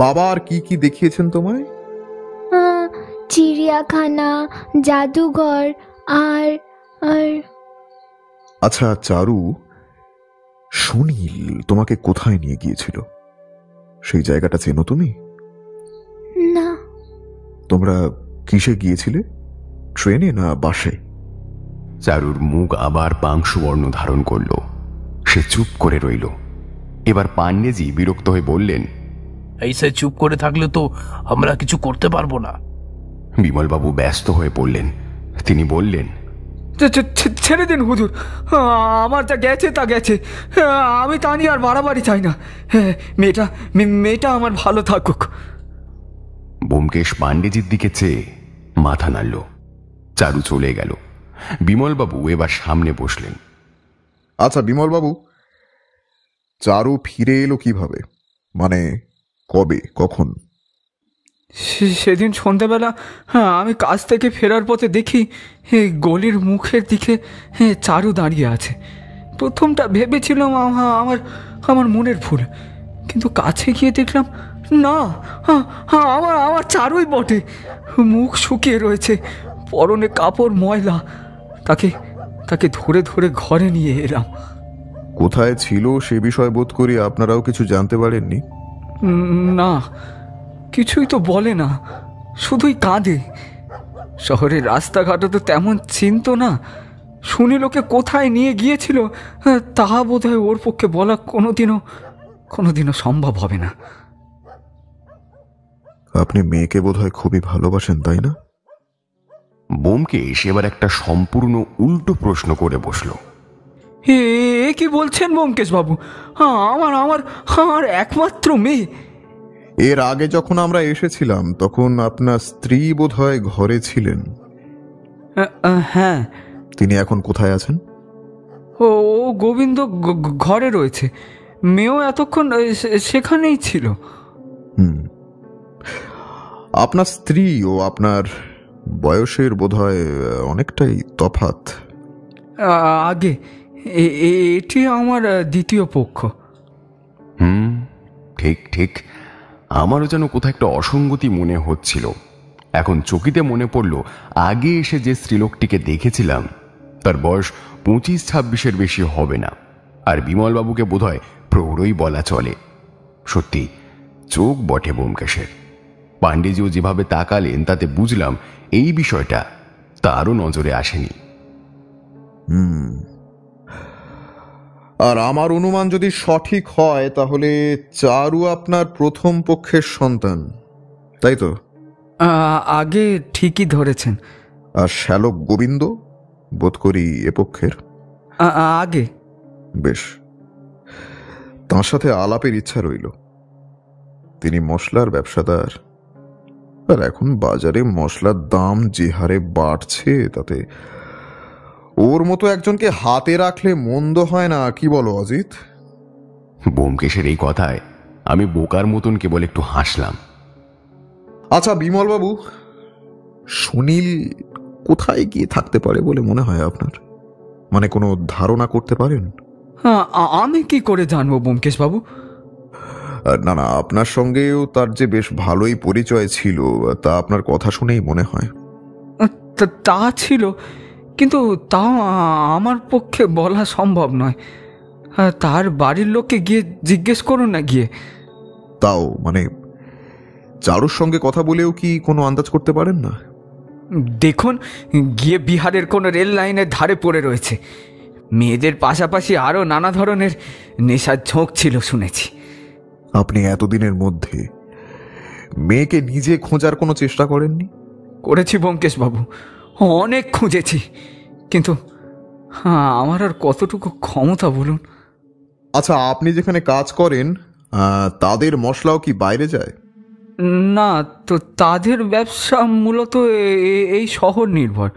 বাবা আর কি কি দেখিয়েছেন তোমায়? চিড়িয়াখানা, জাদুঘর আর আর আচ্ছা চারু, সুনীল তোমাকে কোথায় নিয়ে গিয়েছিল? সেই জায়গাটা চেনো তুমি? না। তোমরা কিসে গিয়েছিলে? ট্রেনে না বাসে? চারুর মুখ আবার পাংশুবর্ণ ধারণ করল। সে চুপ করে রইল। এবার পাণ্ডেজি বিরক্ত হয়ে বললেন, এই সে চুপ করে থাকলে তো আমরা কিছু করতে পারবো না। বিমলবাবু ব্যস্ত হয়ে পড়লেন। তিনি বললেন, ছেড়ে দিন হুজুর, আমার যা গেছে তা গেছে, আমি তা নিয়ে আর বাড়াবাড়ি চাই না। মেয়েটা আমার ভালো থাকুক। ব্যোমকেশ পাণ্ডেজির দিকে চেয়ে মাথা নাড়ল। চারু চলে গেল। বিমলবাবু এবার সামনে বসলেন। আচ্ছা বিমলবাবু, চারু ফিরে এলো কিভাবে? মানে কবে, কখন? সেদিন সন্ধ্যাবেলা আমি কাজ থেকে ফেরার পথে দেখি গলির মুখের দিকে চারু দাঁড়িয়ে আছে। প্রথমটা ভেবেছিলাম আমার মনের ভুল, কিন্তু কাছে গিয়ে দেখলাম না, আমার চারুই বটে। মুখ শুকিয়ে রয়েছে, পরনে কাপড় ময়লা। তাকে ধরে ধরে ঘরে নিয়ে এলাম। কোথায় ছিল সে বিষয় বোধ করি আপনারাও কিছু জানতে পারেননি? না, কিছুই তো বলে না, শুধুই কাঁদে। শহরের রাস্তাঘাটে তো তেমন চিনত না। সুনীল ওকে কোথায় নিয়ে গিয়েছিল তাহা বোধহয় ওর পক্ষে বলা কোনোদিনও সম্ভব হবে না। আপনি মেয়েকে বোধহয় খুবই ভালোবাসেন, তাই না? ব্যোমকেশ এবার একটা সম্পূর্ণ উল্টো প্রশ্ন করে বসল। এ কি বলছেন ব্যোমকেশ বাবু? আমার একমাত্র মেয়ে। এর আগে যখন আমরা এসেছিলাম তখন আপনার স্ত্রী বোধহয় ঘরে ছিলেন। হ্যাঁ। তিনি এখন কোথায় আছেন? ও গোবিন্দ ঘরে রয়েছে, মেয়েও এতক্ষণ সেখানেই ছিল। আপনার স্ত্রী ও আপনার বয়সের বোধহয় অনেকটাই তফাৎ। আগে এটি আমার দ্বিতীয় পক্ষ। ঠিক ঠিক, আমারও যেন কোথাও একটা অসঙ্গতি মনে হচ্ছিল। এখন চকিতে মনে পড়ল, আগে এসে যে স্ত্রীলোকটিকে দেখেছিলাম তার বয়স 25-26-এর বেশি হবে না, আর বিমলবাবুকে বোধহয় প্রৌঢ়ই বলা চলে। সত্যি চোখ বটে ব্যোমকেশের। পাণ্ডেজিও যেভাবে তাকালেন তাতে বুঝলাম এই বিষয়টা তারও নজরে আসেনি। আর আমার অনুমান যদি সঠিক হয় তাহলে চারু আপনার প্রথম পক্ষের সন্তান, তাই তো? আগে ঠিকই ধরেছেন। আর শ্যালক গোবিন্দ বোধ করি এ পক্ষের। আগে। বেশ, তাঁর সাথে আলাপের ইচ্ছা রইল। তিনি মশলার ব্যবসাদার, আর এখন বাজারে মশলার দাম যে হারে বাড়ছে তাতে ওর মতো একজনকে হাতে রাখলে মন্দ হয় না, কি বলো অজিত? ব্যোমকেশের এই কথায় আমি বোকার মতন কেবল একটু হাসলাম। আচ্ছা বিমলবাবু, সুনীল কোথায় গিয়ে থাকতে পারে বলে মনে হয় আপনার? মানে কোনো ধারণা করতে পারেন? আমি কি করে জানবো ব্যোমকেশ বাবু? না না, আপনার সঙ্গেও তার যে বেশ ভালোই পরিচয় ছিল তা আপনার কথা শুনেই মনে হয়। তা ছিল, কিন্তু তাও আমার পক্ষে বলা সম্ভব নয়। তার বাড়ির লোককে গিয়ে জিজ্ঞেস করুন না গিয়ে। তাও মানে চারুর সঙ্গে কথা বলেও কি কোনো আন্দাজ করতে পারেন না? দেখুন, গিয়ে বিহারের কোনো রেল লাইনের ধারে পড়ে রয়েছে। মেয়েদের পাশাপাশি আরও নানা ধরনের নেশার ঝোঁক ছিল শুনেছি। আপনি এতদিনের মধ্যে মেয়েকে নিজে খোঁজার কোনো চেষ্টা করেননি? করেছি ব্যোমকেশ বাবু, অনেক খুঁজেছি, কিন্তু আমার আর কতটুকু ক্ষমতা বলুন। আচ্ছা, আপনি যেখানে কাজ করেন তাদের মশলাও কি বাইরে যায়? না, তো তাদের ব্যবসা মূলত এই শহর নির্ভর।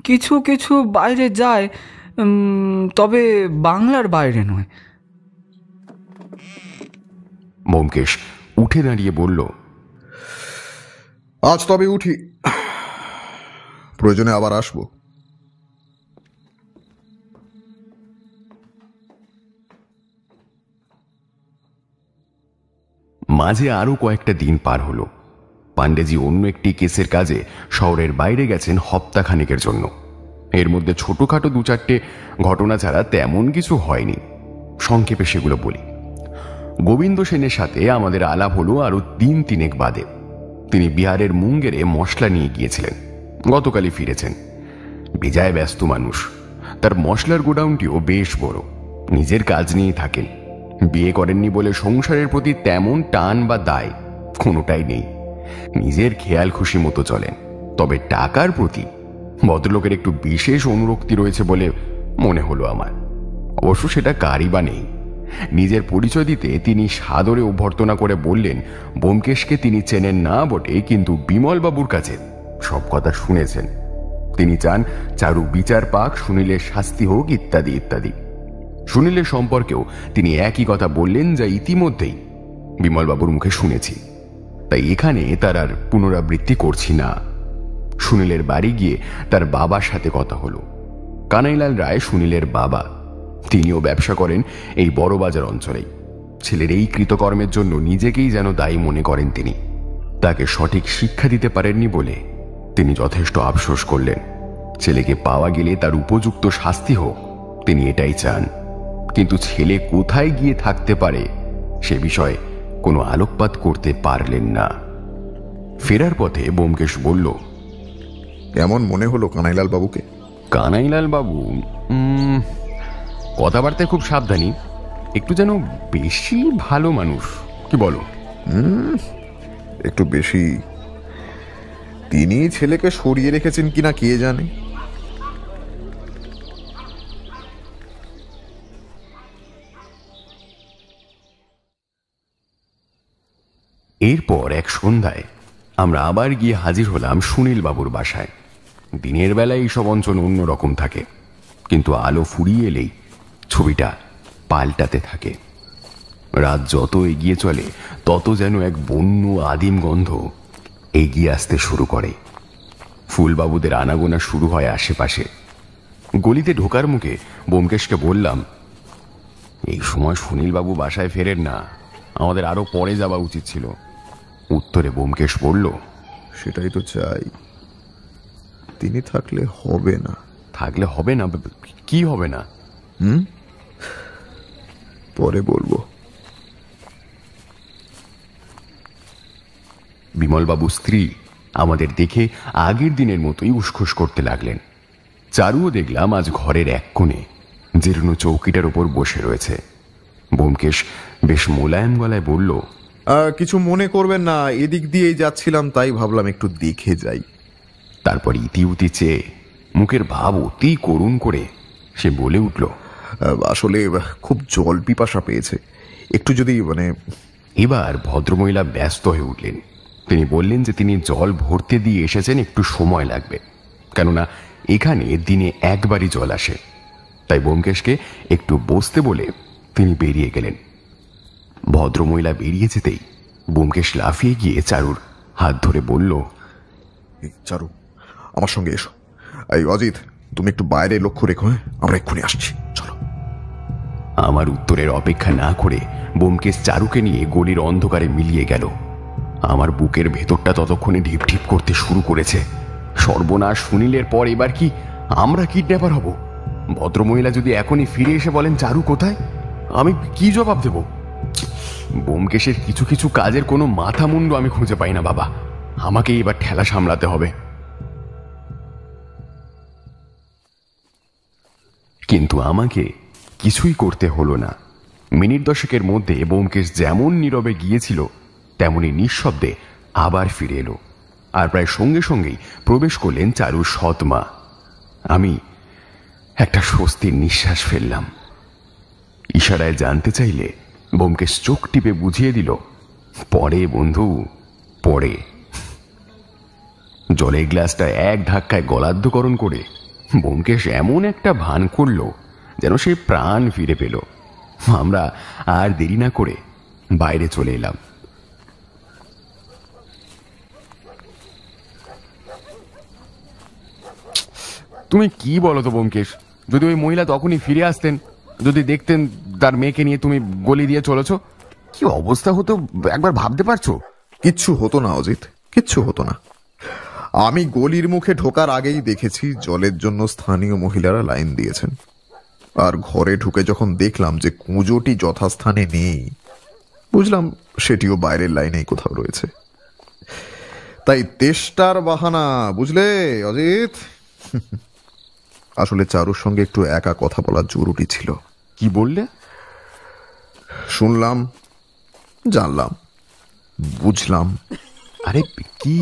কিছু কিছু বাইরে যায়, তবে বাংলার বাইরে নয়। ব্যোমকেশ উঠে দাঁড়িয়ে বলল, আজ তবে উঠি, প্রয়োজনে আবার আসবো। মাঝে আরো কয়েকটা দিন পার হলো। পাণ্ডেজি অন্য একটি কেসের কাজে শহরের বাইরে গেছেন হপ্তাখানেকের জন্য। এর মধ্যে ছোটখাটো 2-4টে ঘটনা ছাড়া তেমন কিছু হয়নি। সংক্ষেপে সেগুলো বলি। গোবিন্দ সেনের সাথে আমাদের আলাপ হলো আরো 3 বাদে। তিনি বিহারের মুঙ্গেরে মশলা নিয়ে গিয়েছিলেন, গতকালই ফিরেছেন। বেজায় ব্যস্ত মানুষ, তার মশলার গোডাউনটিও বেশ বড়। নিজের কাজ নিয়েই থাকেন। বিয়ে করেননি বলে সংসারের প্রতি তেমন টান বা দায় কোনোটাই নেই। নিজের খেয়াল খুশি মতো চলেন, তবে টাকার প্রতি ভদ্রলোকের একটু বিশেষ অনুরক্তি রয়েছে বলে মনে হলো আমার। অবশ্য সেটা কারই বা নেই। নিজের পরিচয় দিতে তিনি সাদরে অভ্যর্থনা করে বললেন ব্যোমকেশকে তিনি চেনেন না বটে, কিন্তু বিমলবাবুর কাছে সব কথা শুনেছেন। তিনি চান চারু বিচার পাক, সুনীলের শাস্তি হোক, ইত্যাদি ইত্যাদি। সুনীলের সম্পর্কেও তিনি একই কথা বললেন, যা ইতিমধ্যেই বিমলবাবুর মুখে শুনেছি, তাই এখানে তার আর পুনরাবৃত্তি করছি না। সুনীলের বাড়ি গিয়ে তার বাবার সাথে কথা হলো। কানাইলাল রায় সুনীলের বাবা, তিনিও ব্যবসা করেন এই বড়বাজার অঞ্চলেই। ছেলের এই কৃতকর্মের জন্য নিজেকেই যেন দায়ী মনে করেন তিনি। তাকে সঠিক শিক্ষা দিতে পারেননি বলে তিনি যথেষ্ট আফসোস করলেন। ছেলেকে পাওয়া গেলে তার উপযুক্ত শাস্তি হোক, তিনি এটাই চান। কিন্তু ছেলে কোথায় গিয়ে থাকতে পারে সে বিষয়ে কোনো আলোকপাত করতে পারলেন না। ফেরার পথে ব্যোমকেশ বলল, কেমন মনে হলো কানাইলাল বাবুকে? কানাইলাল বাবু কথাবার্তায় খুব সাবধানী, একটু যেন বেশি ভালো মানুষ, কি বলো? একটু বেশি। তিনি ছেলেকে সরিয়ে রেখেছেন কিনা কে জানে। এরপর এক সন্ধ্যায় আমরা আবার গিয়ে হাজির হলাম সুনীল বাবুর বাসায়। দিনের বেলায় এইসব অঞ্চল অন্যরকম থাকে, কিন্তু আলো ফুরিয়ে এলেই ছবিটা পাল্টাতে থাকে। রাত যত এগিয়ে চলে তত যেন এক বন্য আদিম গন্ধ এগিয়ে আসতে শুরু করে। ফুলবাবুদের আনাগোনা শুরু হয় আশেপাশে। গলিতে ঢোকার মুখে ব্যোমকেশকে বললাম, এই সময় সুনীলবাবু বাসায় ফেরেন না, আমাদের আরো পরে যাওয়া উচিত ছিল। উত্তরে ব্যোমকেশ বলল, সেটাই তো চাই, তিনি থাকলে হবে না। থাকলে হবে না? কি হবে না? পরে বলবো। বিমলবাবু স্ত্রী আমাদের দেখে আগের দিনের মতোই উসখুস করতে লাগলেন। চারুও দেখলাম আজ ঘরের এক কোণে জীর্ণ চৌকিটার উপর বসে রয়েছে। ব্যোমকেশ বেশ মোলায়েম গলায় বলল, কিছু মনে করবেন না, এদিক দিয়েই যাচ্ছিলাম, তাই ভাবলাম একটু দেখে যাই। তারপর ইতিউতি চেয়ে মুখের ভাব অতি করুণ করে সে বলে উঠল, আসলে খুব জল পিপাসা পেয়েছে, একটু যদি এবার ভদ্রমহিলা ব্যস্ত হয়ে উঠলেন। তিনি বললেন যে তিনি জল ভরতে দিয়ে এসেছেন, একটু সময় লাগবে, কেননা এখানে দিনে একবারই জল আসে। তাই ব্যোমকেশকে একটু বসতে বলে তিনি বেরিয়ে গেলেন। ভদ্রমহিলা বেরিয়ে যেতেই ব্যোমকেশ লাফিয়ে গিয়ে চারুর হাত ধরে বলল, চারু আমার সঙ্গে এসো। এই অজিত, তুমি একটু বাইরে লক্ষ্য রেখো, আমরা এক্ষুনি আসছি, চলো। আমার উত্তরের অপেক্ষা না করে ব্যোমকেশ চারুকে নিয়ে গলির অন্ধকারে মিলিয়ে গেল। আমার বুকের ভেতরটা ততক্ষণে ঢিপ ঢিপ করতে শুরু করেছে। সর্বনাশ, সুনীলের পর এবার কি আমরা কিডন্যাপার হব? ভদ্রমহিলা যদি এখনই ফিরে এসে বলেন চারু কোথায়, আমি কি জবাব দেব? ব্যোমকেশের কিছু কিছু কাজের কোনো মাথা মুন্ডু আমি খুঁজে পাই না বাবা, আমাকে এবার ঠেলা সামলাতে হবে। কিন্তু আমাকে কিছুই করতে হলো না। মিনিট 10 মধ্যে ব্যোমকেশ যেমন নীরবে গিয়েছিল তেমনি নিঃশব্দে আবার ফিরে এলো, আর প্রায় সঙ্গে সঙ্গেই প্রবেশ করলেন চারুর সৎ মা। আমি একটা স্বস্তির নিঃশ্বাস ফেললাম। ইশারায় জানতে চাইলে ব্যোমকেশ চোখ টিপে বুঝিয়ে দিল, পরে বন্ধু, পরে। জলের গ্লাসটা এক ধাক্কায় গলাধ্যকরণ করে ব্যোমকেশ এমন একটা ভান করল যেন সে প্রাণ ফিরে পেল। আমরা আর দেরি না করে বাইরে চলে এলাম। তুমি কি বলো তো ব্যোমকেশ, যদি ওই মহিলা তখনই ফিরে আসতেন, যদি দেখতেন তার মেয়েকে নিয়ে তুমি গলি দিয়ে চলেছ, কি অবস্থা হতো একবার ভাবতে পারছো? কিচ্ছু হতো না অজিত, কিচ্ছু হতো না। আমি গলির মুখে ঢোকার আগেই দেখেছি জলের জন্য স্থানীয় মহিলারা লাইন দিয়েছেন, আর ঘরে ঢুকে যখন দেখলাম যে কুঁজোটি যথাস্থানে নেই, বুঝলাম সেটিও বাইরের লাইনেই কোথাও রয়েছে। তাই তেষ্টার বাহানা, বুঝলে অজিত। আসলে চারুর সঙ্গে একটু একা কথা বলা জরুরি ছিল। কি বললে? শুনলাম, জানলাম, বুঝলাম। আরে কি?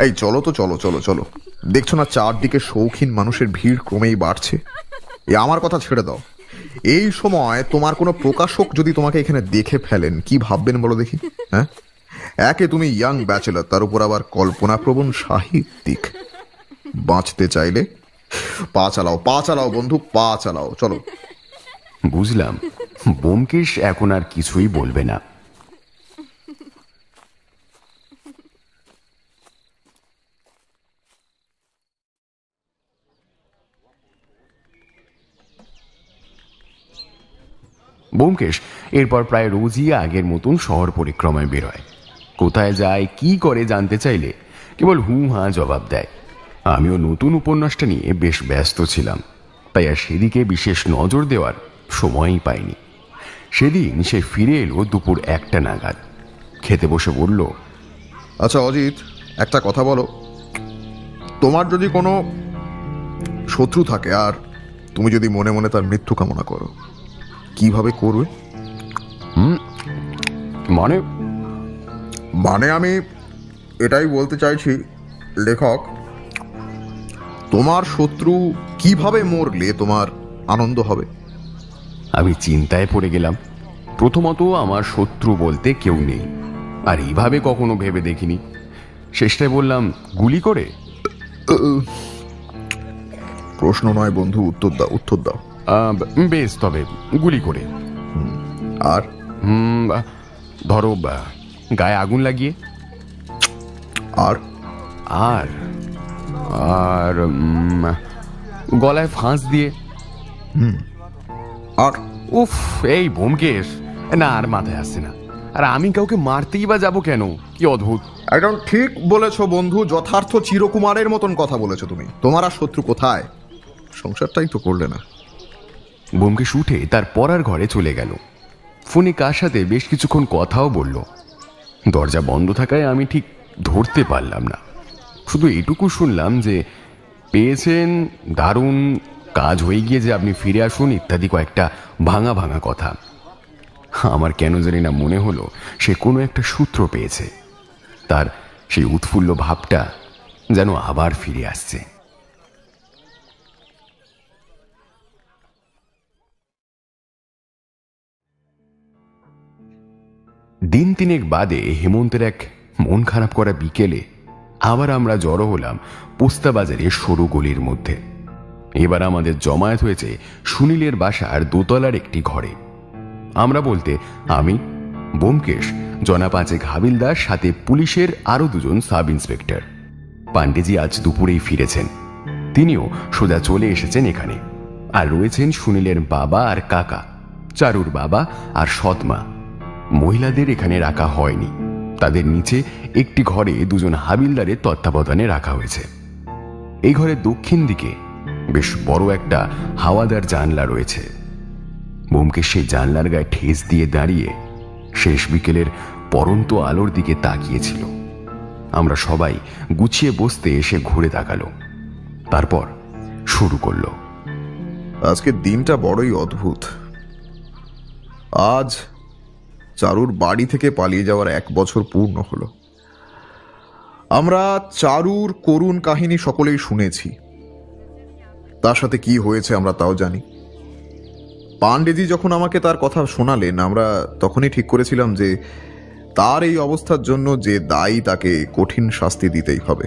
এই চলো তো, চলো চলো চলো। দেখছো না চারদিকে শৌখিন মানুষের ভিড় ক্রমেই বাড়ছে। আমার কথা ছেড়ে দাও, এই সময় তোমার কোনো প্রকাশক যদি তোমাকে এখানে দেখে ফেলেন, কি ভাববেন বলো দেখি? হ্যাঁ, একে তুমি ইয়াং ব্যাচেলার, তার উপর আবার কল্পনাপ্রবণ সাহিত্যিক। বাঁচতে চাইলে পা চালাও, পা চালাও বন্ধু, পা চালাও, চলো। বুঝলাম ব্যোমকেশ এখন আর কিছুই বলবে না। ব্যোমকেশ এরপর প্রায় রোজই আগের মতন শহর পরিক্রমায় বেরোয়। কোথায় যায়, কি করে জানতে চাইলে কেবল হু হা জবাব দেয়। আমিও নতুন উপন্যাসটা নিয়ে বেশ ব্যস্ত ছিলাম, তাই আর সেদিকে বিশেষ নজর দেওয়ার সময়ই পাইনি। সেদিন সে ফিরে এলো দুপুর 1টা নাগাদ। খেতে বসে বলল, আচ্ছা অজিত, একটা কথা বলো, তোমার যদি কোনো শত্রু থাকে আর তুমি যদি মনে মনে তার মৃত্যু কামনা করো, কিভাবে করবে? মানে মানে আমি এটাই বলতে চাইছি লেখক, তোমার শত্রু কিভাবে মরলে তোমার আনন্দ হবে? আমি চিন্তায় পড়ে গেলাম। প্রথমত আমার শত্রু বলতে কেউ নেই, আর এইভাবে কখনো ভেবে দেখিনি। শেষটায় বললাম, গুলি করে। প্রশ্ন নয় বন্ধু, উত্তর দাও, উত্তর দাও। বেশ, তবে গুলি করে। আর ধরো গায়ে আগুন লাগিয়ে। আর আর আর গলায় ফাঁস দিয়ে। আর উফ, এই ব্যোমকেশ, না আর মাথায় আসছে না। আর আমি কাউকে মারতেই বা যাবো কেন? কি অদ্ভুত। একদম ঠিক বলেছো বন্ধু, যথার্থ চিরকুমারের মতন কথা বলেছো তুমি। তোমার আর শত্রু কোথায়? সংসারটাই তো করলে না। ব্যোমকেশ উঠে তার পড়ার ঘরে চলে গেল। ফোনে কার সাথে বেশ কিছুক্ষণ কথাও বলল। দরজা বন্ধ থাকায় আমি ঠিক ধরতে পারলাম না। শুধু এটুকু শুনলাম যে পেয়েছেন, দারুণ, কাজ হয়ে গিয়ে যে আপনি ফিরে আসুন, ইত্যাদি কয়েকটা ভাঙা ভাঙা কথা। আমার কেন জানি না মনে হলো সে কোনো একটা সূত্র পেয়েছে। তার সেই উৎফুল্ল ভাবটা যেন আবার ফিরে আসছে। দিন 3 বাদে হেমন্তের এক মন খারাপ করা বিকেলে আবার আমরা জড়ো হলাম পোস্তা বাজারের সরু গলির মধ্যে। এবার আমাদের জমায়েত হয়েছে সুনীলের বাসার দোতলার একটি ঘরে। আমরা বলতে আমি, ব্যোমকেশ, জনা 5 হাবিলদার, সাথে পুলিশের আরো 2জন সাব ইন্সপেক্টর। পান্ডেজি আজ দুপুরেই ফিরেছেন। তিনিও সোজা চলে এসেছেন এখানে। আর রয়েছেন সুনীলের বাবা আর কাকা, চারুর বাবা আর সৎমা। মহিলাদের এখানে রাখা হয়নি, তাদের নিচে একটি ঘরে 2জন হাবিলদারের তত্ত্বাবধানে রাখা হয়েছে। এই ঘরের দক্ষিণ দিকে বেশ বড় একটা হাওয়াদার জানলা রয়েছে। ব্যোমকেশ সেই জানলার গায়ে ঠেস দিয়ে দাঁড়িয়ে শেষ বিকেলের পরন্ত আলোর দিকে তাকিয়েছিল। আমরা সবাই গুছিয়ে বসতে এসে ঘুরে তাকালো। তারপর শুরু করলো। আজকের দিনটা বড়ই অদ্ভুত। আজ চারুর বাড়ি থেকে পালিয়ে যাওয়ার 1 বছর পূর্ণ হলো। আমরা চারুর করুণ কাহিনী সকলেই শুনেছি, তার সাথে কি হয়েছে আমরা তাও জানি। পাণ্ডেজি যখন আমাকে তার কথা শোনালেন, আমরা তখনই ঠিক করেছিলাম যে তার এই অবস্থার জন্য যে দায়ী তাকে কঠিন শাস্তি দিতেই হবে।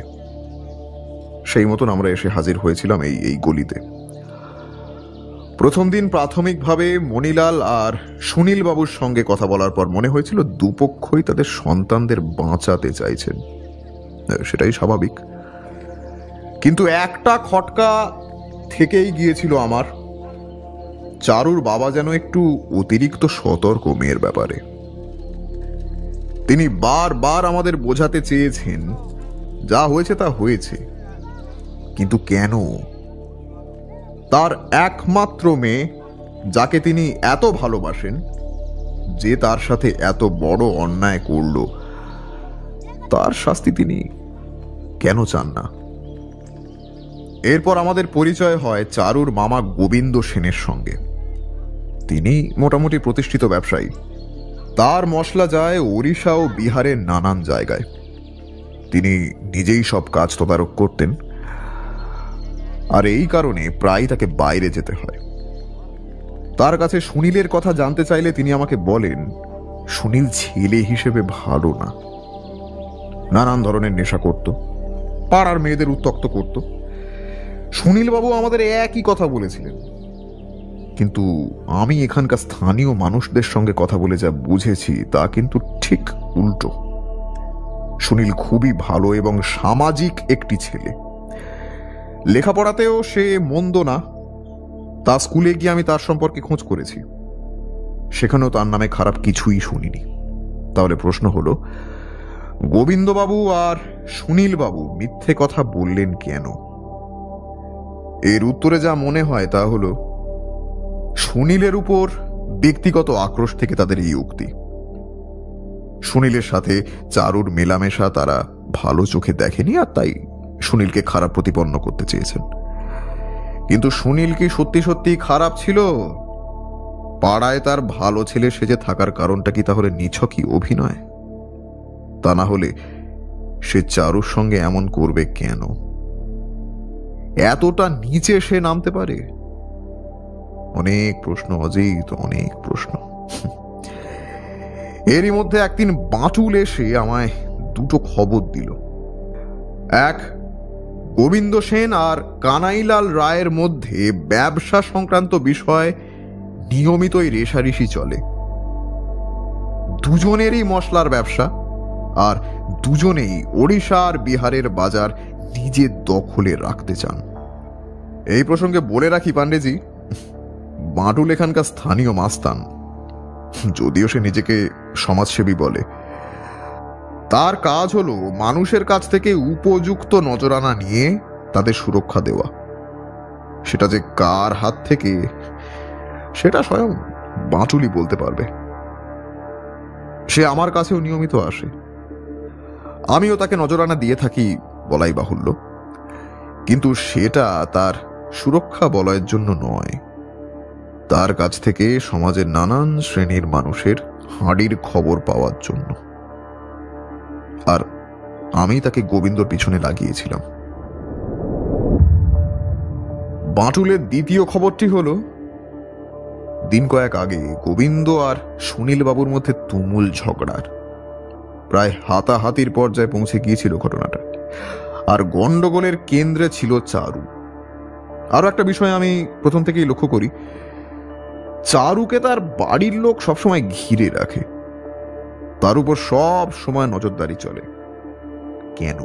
সেই মতন আমরা এসে হাজির হয়েছিলাম এই গলিতে। প্রথম দিন প্রাথমিকভাবে মণিলাল আর সুনীল বাবুর সঙ্গে কথা বলার পর মনে হয়েছিল দুপক্ষই তাদের সন্তানদের বাঁচাতে চাইছেন, সেটাই স্বাভাবিক। কিন্তু একটা খটকা থেকেই গিয়েছিল আমার, চারুর বাবা যেন একটু অতিরিক্ত সতর্ক মেয়ের ব্যাপারে। তিনি বারবার আমাদের বোঝাতে চেয়েছেন যা হয়েছে তা হয়েছে, কিন্তু কেন? তার একমাত্র মেয়ে, যাকে তিনি এত ভালোবাসেন, যে তার সাথে এত বড় অন্যায় করল, তার শাস্তি তিনি কেন চান না? এরপর আমাদের পরিচয় হয় চারুর মামা গোবিন্দ সেনের সঙ্গে। তিনি মোটামুটি প্রতিষ্ঠিত ব্যবসায়ী। তার মশলা যায় ওড়িশা ও বিহারের নানান জায়গায়। তিনি নিজেই সব কাজ তদারক করতেন, আর এই কারণে প্রায় তাকে বাইরে যেতে হয়। তার কাছে সুনীলের কথা জানতে চাইলে তিনি আমাকে বলেন সুনীল ছেলে হিসেবে ভালো না, নানান ধরনের নেশা করত, পাড়ার মেয়েদের উত্ত্যক্ত করত। সুনীল বাবু আমাদের একই কথা বলেছিলেন, কিন্তু আমি এখানকার স্থানীয় মানুষদের সঙ্গে কথা বলে যা বুঝেছি তা কিন্তু ঠিক উল্টো। সুনীল খুবই ভালো এবং সামাজিক একটি ছেলে। লেখাপড়াতেও সে মন্দ না। তা স্কুলে গিয়ে আমি তার সম্পর্কে খোঁজ করেছি, সেখানেও তার নামে খারাপ কিছুই শুনিনি। তাহলে প্রশ্ন হলো, গোবিন্দবাবু আর সুনীল বাবু মিথ্যে কথা বললেন কেন? এর উত্তরে যা মনে হয় তা হলো সুনীলের উপর ব্যক্তিগত আক্রোশ থেকে তাদের এই উক্তি। সুনীলের সাথে চারুর মেলামেশা তারা ভালো চোখে দেখেনি, আর তাই সুনীলকে খারাপ প্রতিপন্ন করতে চেয়েছেন। কিন্তু সুনীল কি সত্যি সত্যি খারাপ ছিল? পাড়ায় তার ভালো ছেলে সেজে থাকার কারণটা কি তাহলে নিছকই অভিনয়? তা না হলে সে চারুর সঙ্গে এমন করবে কেন? এতটা নিচে সে নামতে পারে? অনেক প্রশ্ন অজিত, অনেক প্রশ্ন। এরই মধ্যে একদিন বাঁটুল এসে আমায় দুটো খবর দিল। এক, গোবিন্দ সেন আর কানাইলাল রায়ের মধ্যে ব্যবসা সংক্রান্ত বিষয় নিয়মিতই রেষারেষি চলে। দুজনেরই মশলার ব্যবসা, আর দুজনেই ওড়িশা আর বিহারের বাজার নিজের দখলে রাখতে চান। এই প্রসঙ্গে বলে রাখি পাণ্ডেজি, বাঁটুল এখানকার স্থানীয় মাস্তান, যদিও সে নিজেকে সমাজসেবী বলে। তার কাজ হলো মানুষের কাছ থেকে উপযুক্ত নজরানা নিয়ে তাদের সুরক্ষা দেওয়া। সেটা যে কার হাত থেকে, সেটা স্বয়ং বাঁটুলই বলতে পারবে। সে আমার কাছেও নিয়মিত আসে, আমিও তাকে নজরানা দিয়ে থাকি বলাই বাহুল্য, কিন্তু সেটা তার সুরক্ষা বলয়ের জন্য নয়। তার কাছ থেকে সমাজের নানান শ্রেণীর মানুষের হাঁড়ির খবর পাওয়ার জন্য। আর আমি তাকে গোবিন্দর পিছনে লাগিয়েছিলাম। বাঁটুলের দ্বিতীয় খবরটি হলো, দিন কয়েক আগে গোবিন্দ আর সুনীল বাবুর মধ্যে তুমুল ঝগড়ার প্রায় হাতাহাতির পর্যায়ে পৌঁছে গিয়েছিল ঘটনাটা। আর গন্ডগোলের কেন্দ্রে ছিল চারু। আরো একটা বিষয় আমি প্রথম থেকেই লক্ষ্য করি, চারুকে তার বাড়ির লোক সবসময় ঘিরে রাখে, তার উপর সব সময় নজরদারি চলে। কেন?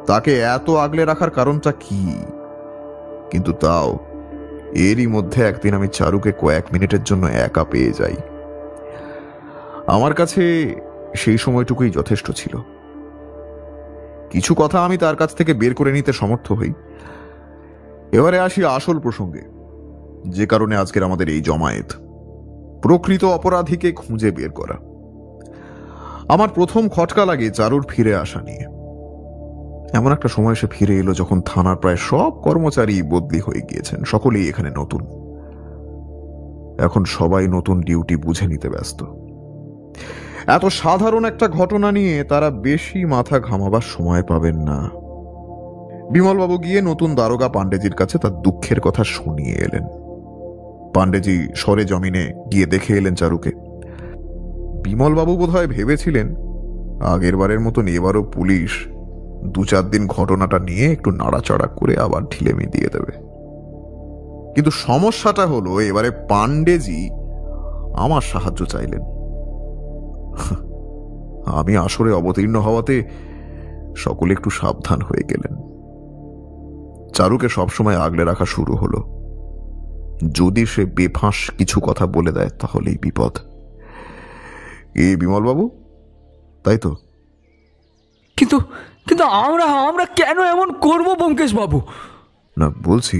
তাকে এত আগলে রাখার কারণটা কি? কিন্তু তাও এরই মধ্যে একদিন আমি চারুকে কয়েক মিনিটের জন্য একা পেয়ে যাই। আমার কাছে সেই সময়টুকুই যথেষ্ট ছিল। কিছু কথা আমি তার কাছ থেকে বের করে নিতে সমর্থ হই। এবারে আসি আসল প্রসঙ্গে, যে কারণে আজকের আমাদের এই জমায়েত, প্রকৃত অপরাধীকে খুঁজে বের করা। আমার প্রথম খটকা লাগে চারুর ফিরে আসা নিয়ে। এমন একটা সময় সে ফিরে এলো যখন থানার প্রায় সব কর্মচারী বদলি হয়ে গিয়েছেন, সকলেই এখানে নতুন। এখন সবাই নতুন ডিউটি বুঝে নিতে ব্যস্ত। এত সাধারণ একটা ঘটনা নিয়ে তারা বেশি মাথা ঘামাবার সময় পাবেন না। বিমলবাবু গিয়ে নতুন দারোগা পাণ্ডেজির কাছে তার দুঃখের কথা শুনিয়ে এলেন। পাণ্ডেজি সরে জমিনে গিয়ে দেখে এলেন চারুকে। বিমলবাবু বোধহয় ভেবেছিলেন আগের বারের মতন এবারও পুলিশ 2-4 দিন ঘটনাটা নিয়ে একটু নাড়াচাড়া করে আবার ঢিলেমি দিয়ে দেবে। কিন্তু সমস্যাটা হলো এবারে পাণ্ডেজি আমার সাহায্য চাইলেন। আমি আসরে অবতীর্ণ হওয়াতে সকলে একটু সাবধান হয়ে গেলেন। চারুকে সবসময় আগলে রাখা শুরু হলো। যদি সে বেফাঁস কিছু কথা বলে দেয় তাহলেই বিপদ। বিমলবাবু, তাই তো? কিন্তু কিন্তু আমরা কেন এমন করব ব্যোমকেশ বাবু? না, বলছি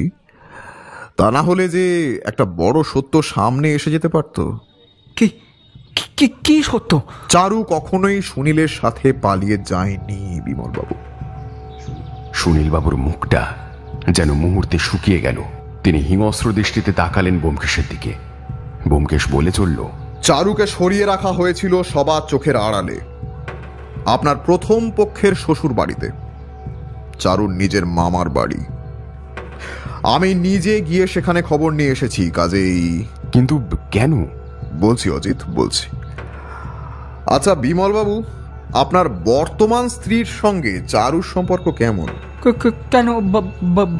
তা না হলে যে একটা বড় সত্য সামনে এসে যেতে পারত। কি কি কি সত্য? চারু কখনোই সুনীলের সাথে পালিয়ে যায়নি বিমলবাবু। সুনীলবাবুর মুখটা যেন মুহূর্তে শুকিয়ে গেল। তিনি হিংস্র দৃষ্টিতে তাকালেন ব্যোমকেশের দিকে। ব্যোমকেশ বলে চলল, চারুকে সরিয়ে রাখা হয়েছিল সবার চোখের আড়ালে আপনার প্রথম পক্ষের শ্বশুর বাড়িতে, চারুর নিজের মামার বাড়ি। আমি নিজে গিয়ে সেখানে খবর নিয়ে এসেছি। কাজেই কিন্তু কেন? বলছি অজিত, বলছি। আচ্ছা বিমলবাবু, আপনার বর্তমান স্ত্রীর সঙ্গে চারুর সম্পর্ক কেমন? কেন,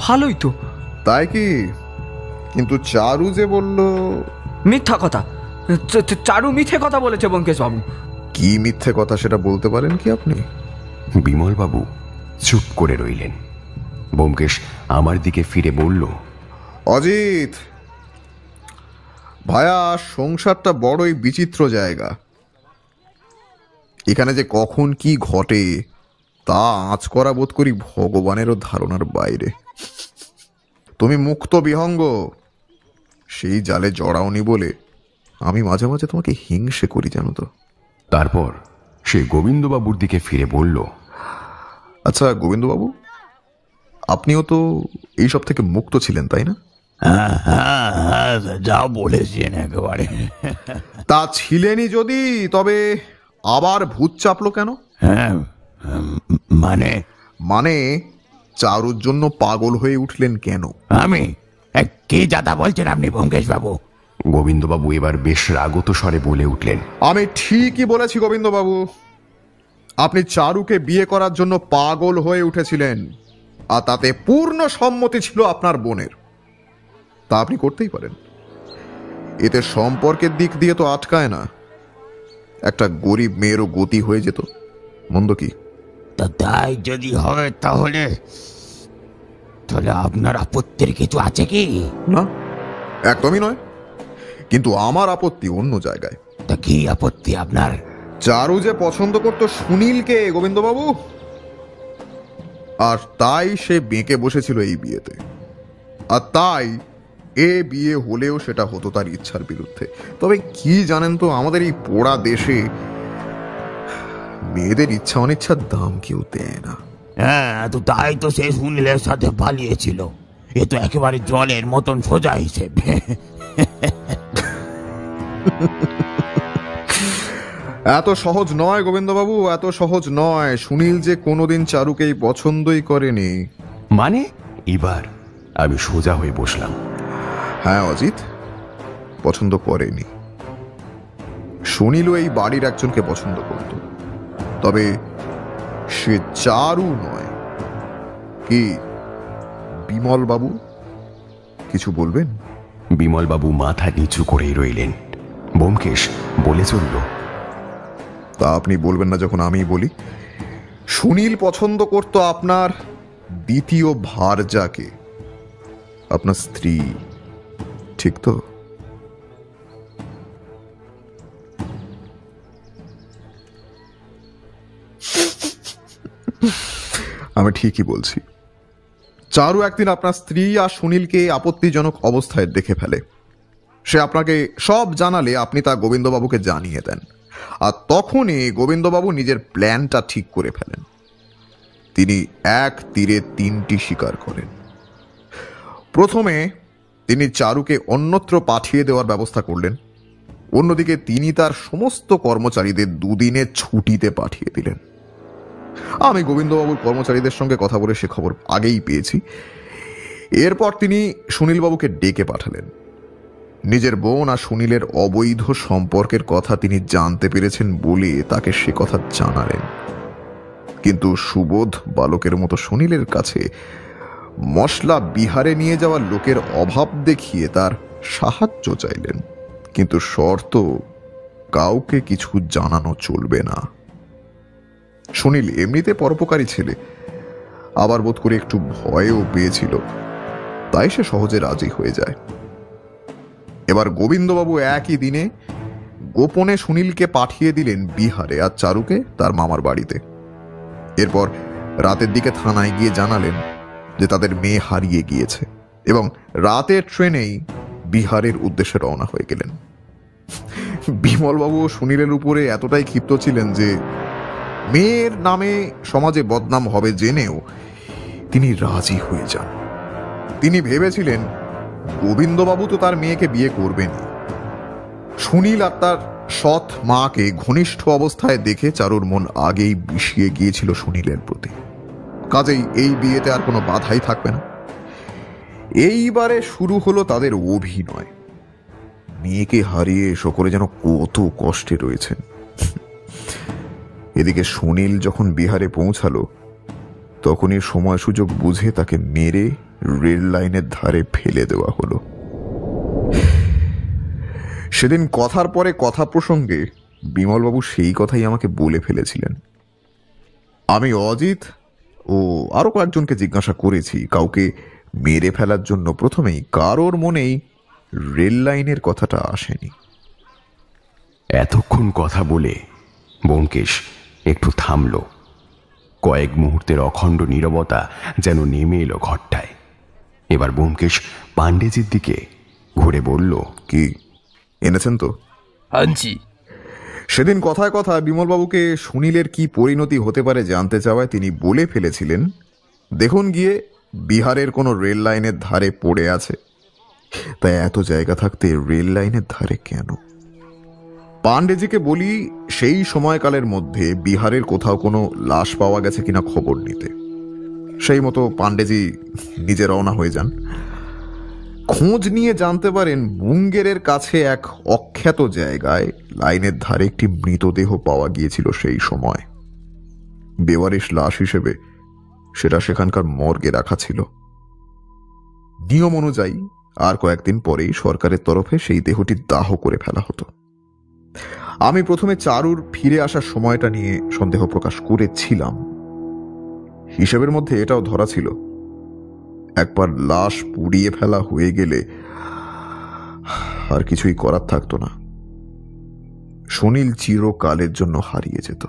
ভালোই তো। তাই কি? কিন্তু চারু যে বলল মিথ্যা কথা। চারু মিথ্যে কথা বলেছে ব্যোমকেশ বাবু। কি মিথ্যে কথা সেটা বলতে পারেন কি আপনি? বিমলবাবু চুপ করে রইলেন। ব্যোমকেশ আমার দিকে ফিরে বলল, অজিত ভায়া, সংসারটা বড়ই বিচিত্র জায়গা। এখানে যে কখন কি ঘটে তা আঁচ করা বোধ করি ভগবানেরও ধারণার বাইরে। তুমি মুক্ত বিহঙ্গ, সেই জালে জড়াওনি বলে আমি মাঝে মাঝে তোমাকে হিংসে করি, জানো তো। তারপর সে গোবিন্দবাবুর দিকে ফিরে বলল, আচ্ছা গোবিন্দবাবু, আপনিও তো এইসব থেকে মুক্ত ছিলেন, তাই না? যা বলেছেন একেবারে। তা ছিলেনই যদি, তবে আবার ভূত চাপলো কেন? হ্যাঁ, মানে মানে চারুর জন্য পাগল হয়ে উঠলেন কেন? আমি কি যাতা বলছেন আপনি ব্যোমকেশ বাবু? গোবিন্দবাবু এবার বেশ রাগত স্বরে বলে উঠলেন, আমি ঠিকই বলেছি গোবিন্দবাবু। আপনি চারুকে বিয়ে করার জন্য পাগল হয়ে উঠেছিলেন, আর তাতে পূর্ণ সম্মতি ছিল আপনার বোনের। তা আপনি করতেই পারেন, এতে সম্পর্কের দিক দিয়ে তো আটকায় না। একটা গরিব মেয়েরও গতি হয়ে যেত, মন্দ কি? তা তাই যদি হয় তাহলে আপনার আপত্তির কিছু আছে কি? না, একদমই নয়। কিন্তু আমার আপত্তি অন্য জায়গায়। তা কি আপত্তি আপনার? চারু যে পছন্দ করতো সুনীলকে গোবিন্দবাবু, আর তাই সে বেঁকে বসেছিল এই বিয়েতে। আর তাই এ বিয়ে হলেও সেটা হতো তার ইচ্ছার বিরুদ্ধে। তবে কি জানেন তো, আমাদের এই পোড়া দেশে মেয়েদের ইচ্ছা অনিচ্ছার দাম কেউ দেয় না। হ্যাঁ, তো তাই তো সে সুনীলের সাথে পালিয়েছিল। এ তো একেবারে জলের মতন সোজা হিসেবে। এত সহজ নয় গোবিন্দবাবু, এত সহজ নয়। সুনীল যে কোনোদিন চারুকেই পছন্দই করেনি। মানে? এবার আমি সোজা হয়ে বসলাম। হ্যাঁ অজিত, পছন্দ করেনি। সুনীলও এই বাড়ির একজনকে পছন্দ করত, তবে সে চারু নয়। কি বিমলবাবু কিছু বলবেন? বিমলবাবু মাথা নিচু করেই রইলেন। ব্যোমকেশ বলে চলল, তা আপনি বলবেন না যখন আমি বলি। সুনীল পছন্দ করত আপনার দ্বিতীয় ভারজাকে, আপনার স্ত্রী, ঠিক তো? আমি ঠিকই বলছি। চারু একদিন আপনার স্ত্রী আর সুনীলকে আপত্তিজনক অবস্থায় দেখে ফেলে। সে আপনাকে সব জানালে আপনি তা গোবিন্দবাবুকে জানিয়ে দেন, আর তখনই গোবিন্দবাবু নিজের প্ল্যানটা ঠিক করে ফেলেন। তিনি এক তীরে তিনটি শিকার করেন। প্রথমে তিনি চারুকে অন্যত্র পাঠিয়ে দেওয়ার ব্যবস্থা করলেন। অন্যদিকে তিনি তার সমস্ত কর্মচারীদের দুদিনের ছুটিতে পাঠিয়ে দিলেন। আমি গোবিন্দবাবুর কর্মচারীদের সঙ্গে কথা বলে সে খবর আগেই পেয়েছি। এরপর তিনি সুনীলবাবুকে ডেকে পাঠালেন। নিজের বোন আর সুনীলের অবৈধ সম্পর্কের কথা তিনি জানতে পেরেছেন বলে তাকে সে কথা জানালেন। কিন্তু সুবোধ বালকের মতো সুনীলের কাছে মশলা বিহারে নিয়ে যাওয়া লোকের অভাব দেখিয়ে তার সাহায্য চাইলেন, কিন্তু শর্ত কাউকে কিছু জানানো চলবে না। সুনীল এমনিতে পরোপকারী ছেলে, আবার বোধ করে একটু ভয়ও পেয়েছিল, তাই সে সহজে রাজি হয়ে যায়। এবার গোবিন্দবাবু একই দিনে গোপনে সুনীলকে পাঠিয়ে দিলেন বিহারে আর চারুকে তার মামার বাড়িতে। এরপর রাতের দিকে থানায় গিয়ে জানালেন যে তাদের মেয়ে হারিয়ে গিয়েছে এবং রাতের ট্রেনেই বিহারের উদ্দেশ্যে রওনা হয়ে গেলেন। বিমলবাবু সুনীলের উপরে এতটাই ক্ষিপ্ত ছিলেন যে মেয়ের নামে সমাজে বদনাম হবে জেনেও তিনি রাজি হয়ে যান। তিনি ভেবেছিলেন গোবিন্দবাবু তো তার মেয়েকে বিয়ে করবেনই। সুনীল আর তার সৎ মাকে ঘনিষ্ঠ অবস্থায় দেখে চারুর মন আগেই বিষিয়ে গিয়েছিল সুনীলের প্রতি, কাজেই এই বিয়েতে আর কোনো বাধাই থাকবে না। এইবারে শুরু হলো তাদের অভিনয়। মেয়েকে হারিয়ে সকলে যেন কত কষ্টে রয়েছেন। এদিকে সুনীল যখন বিহারে পৌঁছালো তখনই সময় সুযোগ বুঝে তাকে মেরে রেল লাইনের ধারে ফেলে দেওয়া হলো। সেদিন কথার পরে কথা প্রসঙ্গে বিমলবাবু সেই কথাই আমাকে বলে ফেলেছিলেন। আমি অজিত ও আরো কয়েকজনকে জিজ্ঞাসা করেছি, কাউকে মেরে ফেলার জন্য প্রথমেই কারোর মনেই রেল লাইনের কথাটা আসেনি। এতক্ষণ কথা বলে ব্যোমকেশ একটু থামল। কয়েক মুহূর্তের অখণ্ড নীরবতা যেন নেমে এলো ঘরটায়। এবার ব্যোমকেশ পাণ্ডেজির দিকে ঘুরে বলল, কি এনেছেন তো? হাঞ্জি। সেদিন কথায় কথা বিমলবাবুকে সুনীলের কি পরিণতি হতে পারে জানতে চাওয়ায় তিনি বলে ফেলেছিলেন, দেখুন গিয়ে বিহারের কোনো রেল লাইনের ধারে পড়ে আছে, তাই এত জায়গা থাকতে রেল লাইনের ধারে কেন? পাণ্ডেজিকে বলি সেই সময়কালের মধ্যে বিহারের কোথাও কোনো লাশ পাওয়া গেছে কিনা খবর নিতে। সেই মতো পাণ্ডেজি নিজে রওনা হয়ে যান। খোঁজ নিয়ে জানতে পারেন মুঙ্গেরের কাছে এক অখ্যাত জায়গায় লাইনের ধারে একটি মৃতদেহ পাওয়া গিয়েছিল সেই সময়। বেওয়ারিশ লাশ হিসেবে সেটা সেখানকার মর্গে রাখা ছিল। নিয়ম অনুযায়ী আর কয়েকদিন পরেই সরকারের তরফে সেই দেহটি দাহ করে ফেলা হতো। আমি প্রথমে চারুর ফিরে আসার সময়টা নিয়ে সন্দেহ প্রকাশ করেছিলাম। হিসেবের মধ্যে এটাও ধরা ছিল, একবার লাশ পুড়িয়ে ফেলা হয়ে গেলে আর কিছুই করার থাকতো না। সুনীল চিরকালের জন্য হারিয়ে যেত।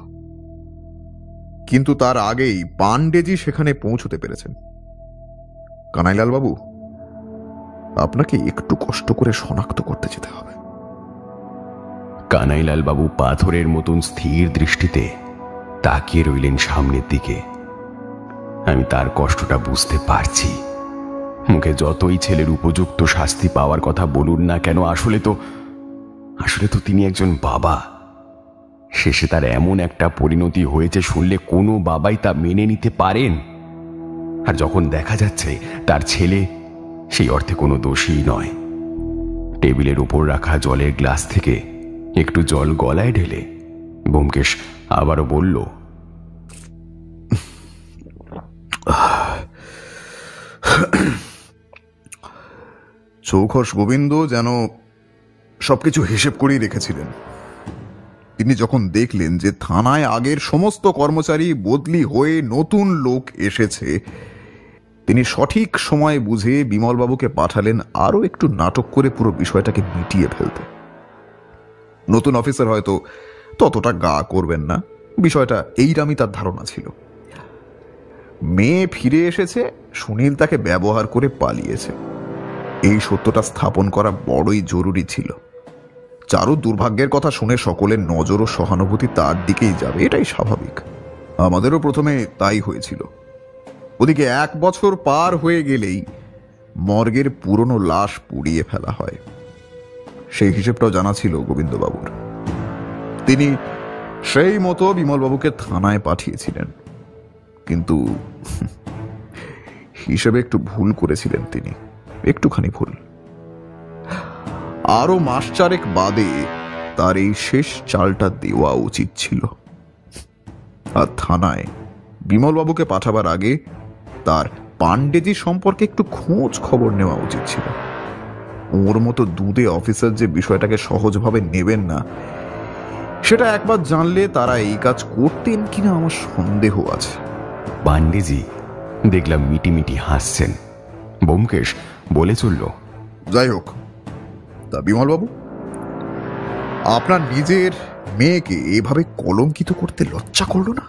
কিন্তু তার আগেই পাণ্ডেজি সেখানে পৌঁছতে পেরেছেন। কানাইলাল বাবু, আপনাকে একটু কষ্ট করে শনাক্ত করতে যেতে হবে। কানাইলাল বাবু পাথরের মতন স্থির দৃষ্টিতে তাকিয়ে রইলেন সামনের দিকে। আমি তার কষ্টটা বুঝতে পারছি। মুখে যতই ছেলের উপযুক্ত শাস্তি পাওয়ার কথা বলুন না কেন, আসলে তো তিনি একজন বাবা। শেষে তার এমন একটা পরিণতি হয়েছে শুনলে কোনো বাবাই তা মেনে নিতে পারেন। আর যখন দেখা যাচ্ছে তার ছেলে সেই অর্থে কোনো দোষী নয়। টেবিলের উপর রাখা জলের গ্লাস থেকে একটু জল গলায় ঢেলে ব্যোমকেশ আবারও বলল, চৌখস গোবিন্দ যেন সবকিছু হিসেব করেই রেখেছিলেন। তিনি যখন দেখলেন যে থানায় আগের সমস্ত কর্মচারী বদলি হয়ে নতুন লোক এসেছে, তিনি সঠিক সময় বুঝে বিমলবাবুকে পাঠালেন আরো একটু নাটক করে পুরো বিষয়টাকে মিটিয়ে ফেলতে। নতুন অফিসার হয়তো ততটা গা করবেন না, বিষয়টা এইরামই তার ধারণা ছিল। মেয়ে ফিরে এসেছে, সুনীল তাকে ব্যবহার করে পালিয়েছে, এই সত্যটা স্থাপন করা বড়ই জরুরি ছিল। চারুর দুর্ভাগ্যের কথা শুনে সকলের নজর ও সহানুভূতি তার দিকেই যাবে, এটাই স্বাভাবিক। আমাদেরও প্রথমে তাই হয়েছিল। ওদিকে 1 বছর পার হয়ে গেলেই মর্গের পুরনো লাশ পুড়িয়ে ফেলা হয়। সেই হিসেবটাও জানা ছিল গোবিন্দবাবুর। তিনি সেই মতো বিমলবাবুকে থানায় পাঠিয়েছিলেন, কিন্তু হিসেবে একটু ভুল করেছিলেন তিনি, একটুখানি ভুল। আরো মাস চারেক বাদে তার এই শেষ চালটা দেওয়া উচিত ছিল। আর থানায় বিমলবাবুকে পাঠাবার আগে তার পাণ্ডেজি সম্পর্কে একটু খোঁজ খবর নেওয়া উচিত ছিল। ওর মতো দুধে অফিসার যে বিষয়টাকে সহজভাবে নেবেন না, সেটা একবার জানলে তারা এই কাজ করতেন কিনা আমার সন্দেহ আছে। পাণ্ডেজি দেখলাম মিটিমিটি হাসছেন। ব্যোমকেশ বলে চলল, যাই হোক, তা বিমলবাবু, আপনার নিজের মেয়েকে এভাবে কলঙ্কিত করতে লজ্জা করল না?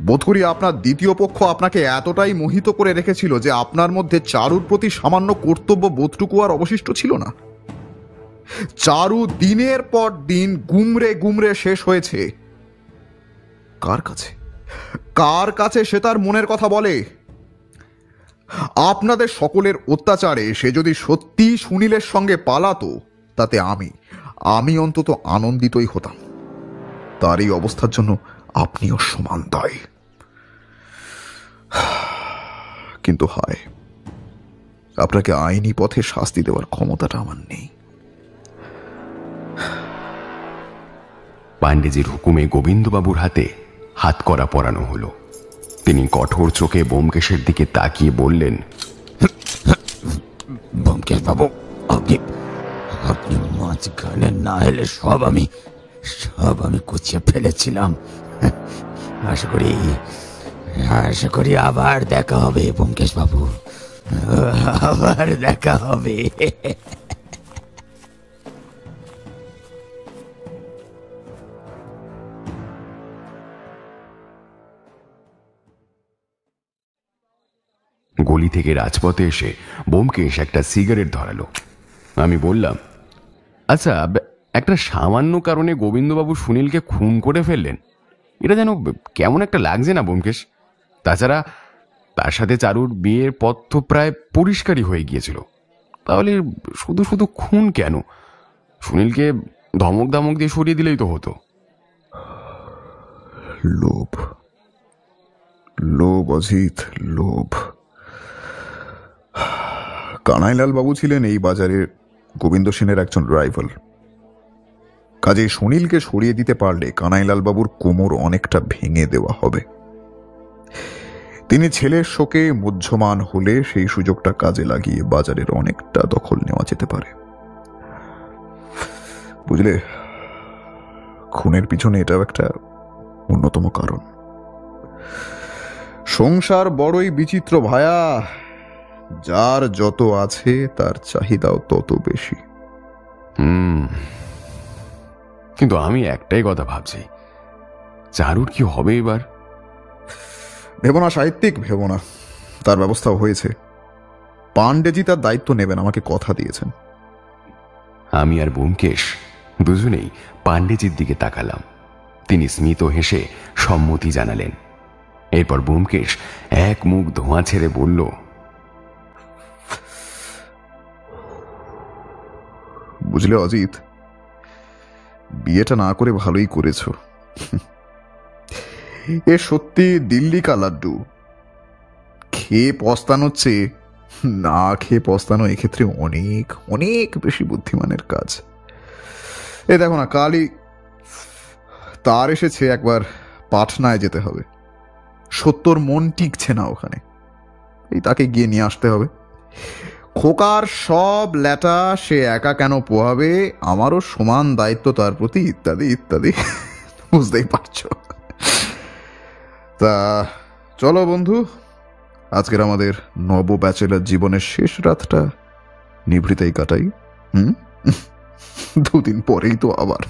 বোধ করি আপনার দ্বিতীয় পক্ষ আপনাকে এতটাই মোহিত করে রেখেছিল যে আপনার মধ্যে চারুর প্রতি সামান্য কর্তব্য বোধটুকু আর অবশিষ্ট ছিল না। চারু দিনের পর দিন গুমরে গুমরে শেষ হয়েছে। কার কাছে? কার কাছে সে তার মনের কথা বলে? আপনাদের সকলের অত্যাচারে সে যদি সত্যি সুনীলের সঙ্গে পালাতো, তাতে আমি অন্তত আনন্দিতই হতাম। তার এই অবস্থার জন্য আপনিও সমান দায়ী। কিন্তু হায়, আপনাকে আইনি পথে শাস্তি দেওয়ার ক্ষমতাটা আমার নেই। পাণ্ডেজির হুকুমে গোবিন্দবাবুর হাতে হাতকড়া পরানো হলো। তিনি কঠোর চোখে ব্যোমকেশের দিকে তাকিয়ে বললেন, ব্যোমকেশ বাবু, আপনি মাঝখানে না এলে সব আমি কুচিয়ে ফেলেছিলাম। আশা করি আবার দেখা হবে ব্যোমকেশ বাবু, আবার দেখা হবে। গলি থেকে রাজপথে এসে ব্যোমকেশ একটা সিগারেট ধরালো। আমি বললাম, আচ্ছা, একটা সামান্য কারণে গোবিন্দবাবু সুনীলকে খুন করে ফেললেন, এটা যেন কেমন একটা লাগছে না ব্যোমকেশ? তাছাড়া তার সাথে চারুর বিয়ের পথ তো প্রায় পরিষ্কারই হয়ে গিয়েছিল। তাহলে শুধু শুধু খুন কেন? সুনীলকে ধমক ধমক দিয়ে সরিয়ে দিলেই তো হতো। লোভ অজিত, লোভ। কানাইলাল বাবু ছিলেন এই বাজারের গোবিন্দ সেনের একজন রাইভাল। কাজে সুনীলকে সরিয়ে দিতে পারলে কানাইলাল বাবুর কোমর অনেকটা ভেঙে দেওয়া হবে। তিনি ছেলের শোকে মুহ্যমান হলে সেই সুযোগটা কাজে লাগিয়ে বাজারের অনেকটা দখল নেওয়া যেতে পারে। বুঝলে, খুনের পিছনে এটাও একটা অন্যতম কারণ। সংসার বড়ই বিচিত্র ভায়া, যার যত আছে তার চাহিদাও তত বেশি। কিন্তু আমি একটাই কথা ভাবছি, চারুর কি হবে এবার? ভেবো না সাহিত্যিক, ভেবো না। তার ব্যবস্থাও হয়েছে। পাণ্ডেজি তার দায়িত্ব নেবেন, আমাকে কথা দিয়েছেন। আমি আর ব্যোমকেশ দুজনেই পাণ্ডেজির দিকে তাকালাম। তিনি স্মিত হেসে সম্মতি জানালেন। এরপর ব্যোমকেশ এক মুখ ধোঁয়া ছেড়ে বলল, বুঝলে অজিত, বিয়েটা না করে ভালোই করেছ। এ সত্যি দিল্লি কা লাড্ডু। খেয়ে পস্তানোর চেয়ে না খেয়ে পস্তানো এক্ষেত্রে অনেক অনেক বেশি বুদ্ধিমানের কাজ। এ দেখো না, কালই তার এসেছে, একবার পাটনায় যেতে হবে। সত্যর মন টিকছে না ওখানে, এই তাকে গিয়ে নিয়ে আসতে হবে। খোকার সব ল্যাটা সে একা কেন পোহাবে, আমারও সমান দায়িত্ব তার প্রতি, ইত্যাদি ইত্যাদি। বুঝতেই পারছো। তা চলো বন্ধু, আজকের আমাদের নব ব্যাচেলার জীবনের শেষ রাতটা নিভৃতেই কাটাই। দুদিন পরেই তো আবার।